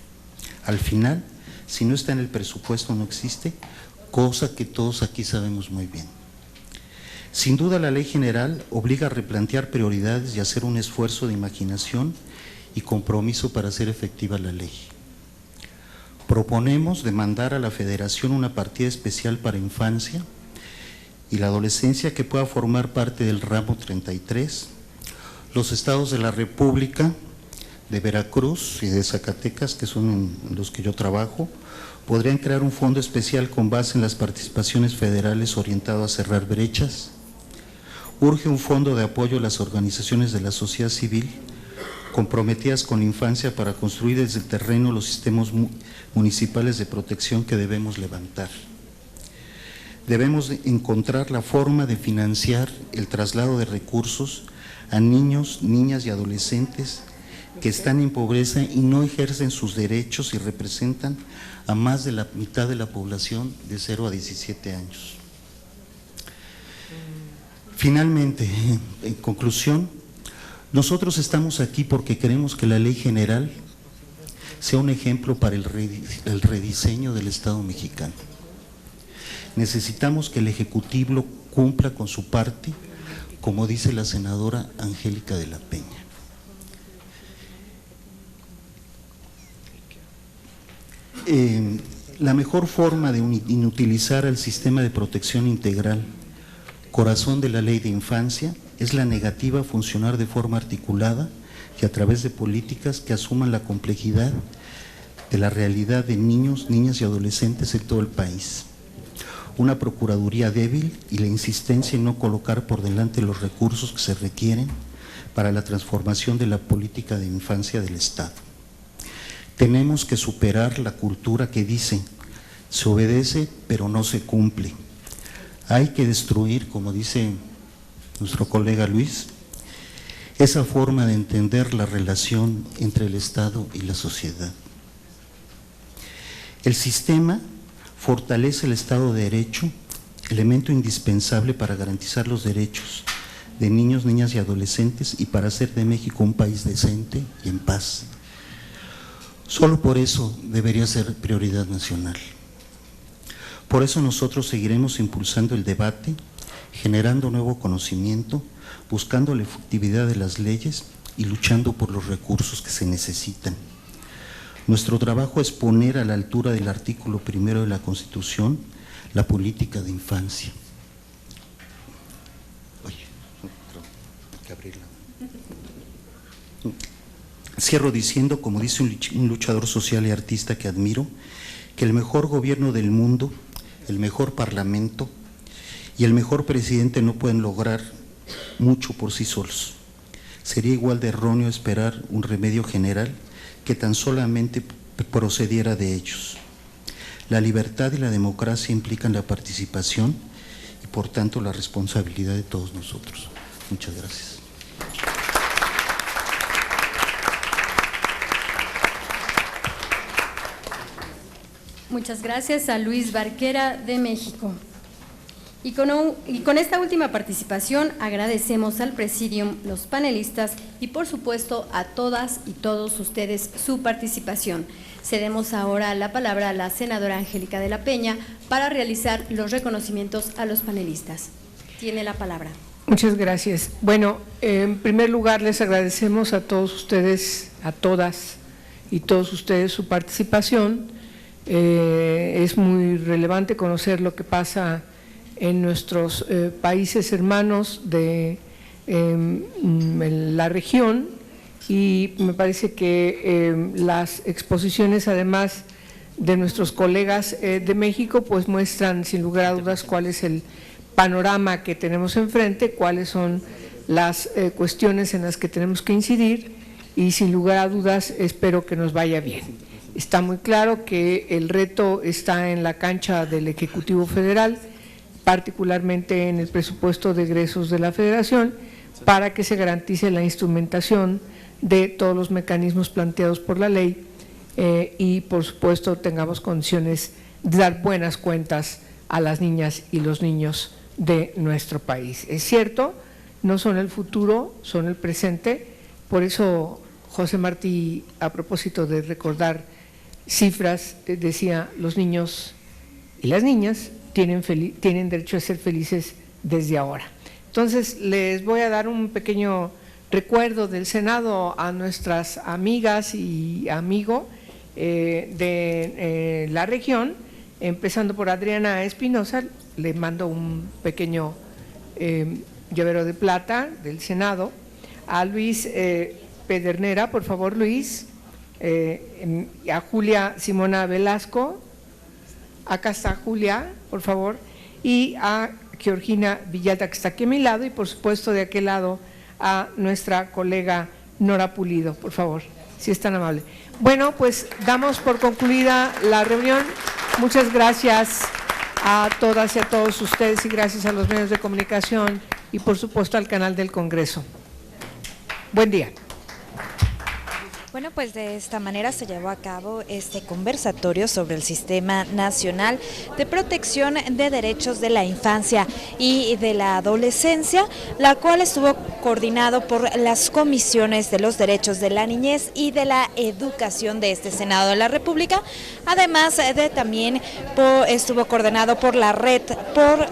Al final, si no está en el presupuesto, no existe, cosa que todos aquí sabemos muy bien. Sin duda, la ley general obliga a replantear prioridades y hacer un esfuerzo de imaginación y compromiso para hacer efectiva la ley. Proponemos demandar a la Federación una partida especial para infancia y la adolescencia que pueda formar parte del ramo 33. Los estados de la República, de Veracruz y de Zacatecas, que son en los que yo trabajo, podrían crear un fondo especial con base en las participaciones federales orientado a cerrar brechas. Urge un fondo de apoyo a las organizaciones de la sociedad civil comprometidas con la infancia para construir desde el terreno los sistemas municipales de protección que debemos levantar. Debemos encontrar la forma de financiar el traslado de recursos a niños, niñas y adolescentes que están en pobreza y no ejercen sus derechos y representan a más de la mitad de la población de 0 a 17 años. Finalmente, en conclusión, nosotros estamos aquí porque queremos que la ley general sea un ejemplo para el rediseño del Estado mexicano. Necesitamos que el Ejecutivo cumpla con su parte, como dice la senadora Angélica de la Peña. La mejor forma de inutilizar al sistema de protección integral, corazón de la ley de infancia, es la negativa a funcionar de forma articulada y a través de políticas que asuman la complejidad de la realidad de niños, niñas y adolescentes en todo el país. Una procuraduría débil y la insistencia en no colocar por delante los recursos que se requieren para la transformación de la política de infancia del Estado. Tenemos que superar la cultura que dice, se obedece pero no se cumple. Hay que destruir, como dice nuestro colega Luis, esa forma de entender la relación entre el Estado y la sociedad. El sistema fortalece el Estado de Derecho, elemento indispensable para garantizar los derechos de niños, niñas y adolescentes y para hacer de México un país decente y en paz. Solo por eso debería ser prioridad nacional. Por eso nosotros seguiremos impulsando el debate, generando nuevo conocimiento, buscando la efectividad de las leyes y luchando por los recursos que se necesitan. Nuestro trabajo es poner a la altura del artículo 1 de la Constitución la política de infancia. Cierro diciendo, como dice un luchador social y artista que admiro, que el mejor gobierno del mundo, el mejor parlamento y el mejor presidente no pueden lograr mucho por sí solos. Sería igual de erróneo esperar un remedio general que tan solamente procediera de ellos. La libertad y la democracia implican la participación y por tanto la responsabilidad de todos nosotros. Muchas gracias. Muchas gracias a Luis Barquera de México. Y con esta última participación agradecemos al Presidium, los panelistas y por supuesto a todas y todos ustedes su participación. Cedemos ahora la palabra a la senadora Angélica de la Peña para realizar los reconocimientos a los panelistas. Tiene la palabra. Muchas gracias. Bueno, en primer lugar les agradecemos a todos ustedes, a todas y todos ustedes su participación. Es muy relevante conocer lo que pasa en nuestros países hermanos de la región y me parece que las exposiciones además de nuestros colegas de México, pues muestran sin lugar a dudas cuál es el panorama que tenemos enfrente, cuáles son las cuestiones en las que tenemos que incidir y sin lugar a dudas espero que nos vaya bien. Está muy claro que el reto está en la cancha del Ejecutivo Federal, particularmente en el presupuesto de egresos de la Federación, para que se garantice la instrumentación de todos los mecanismos planteados por la ley y, por supuesto, tengamos condiciones de dar buenas cuentas a las niñas y los niños de nuestro país. Es cierto, no son el futuro, son el presente, por eso José Martí, a propósito de recordar cifras, decía, los niños y las niñas tienen derecho a ser felices desde ahora. Entonces, les voy a dar un pequeño recuerdo del Senado a nuestras amigas y amigos de la región, empezando por Adriana Espinosa. Le mando un pequeño llavero de plata del Senado. A Luis Pedernera, por favor, Luis. A Julia Simona Velasco. Acá está Julia, por favor. Y a Georgina Villata, que está aquí a mi lado, y por supuesto de aquel lado a nuestra colega Nora Pulido, por favor, si es tan amable. Bueno, pues damos por concluida la reunión. Muchas gracias a todas y a todos ustedes y gracias a los medios de comunicación y por supuesto al canal del Congreso. Buen día. Bueno, pues de esta manera se llevó a cabo este conversatorio sobre el Sistema Nacional de Protección de Derechos de la Infancia y de la Adolescencia, la cual estuvo coordinado por las comisiones de los derechos de la niñez y de la educación de este Senado de la República, además de también estuvo coordinado por la Red por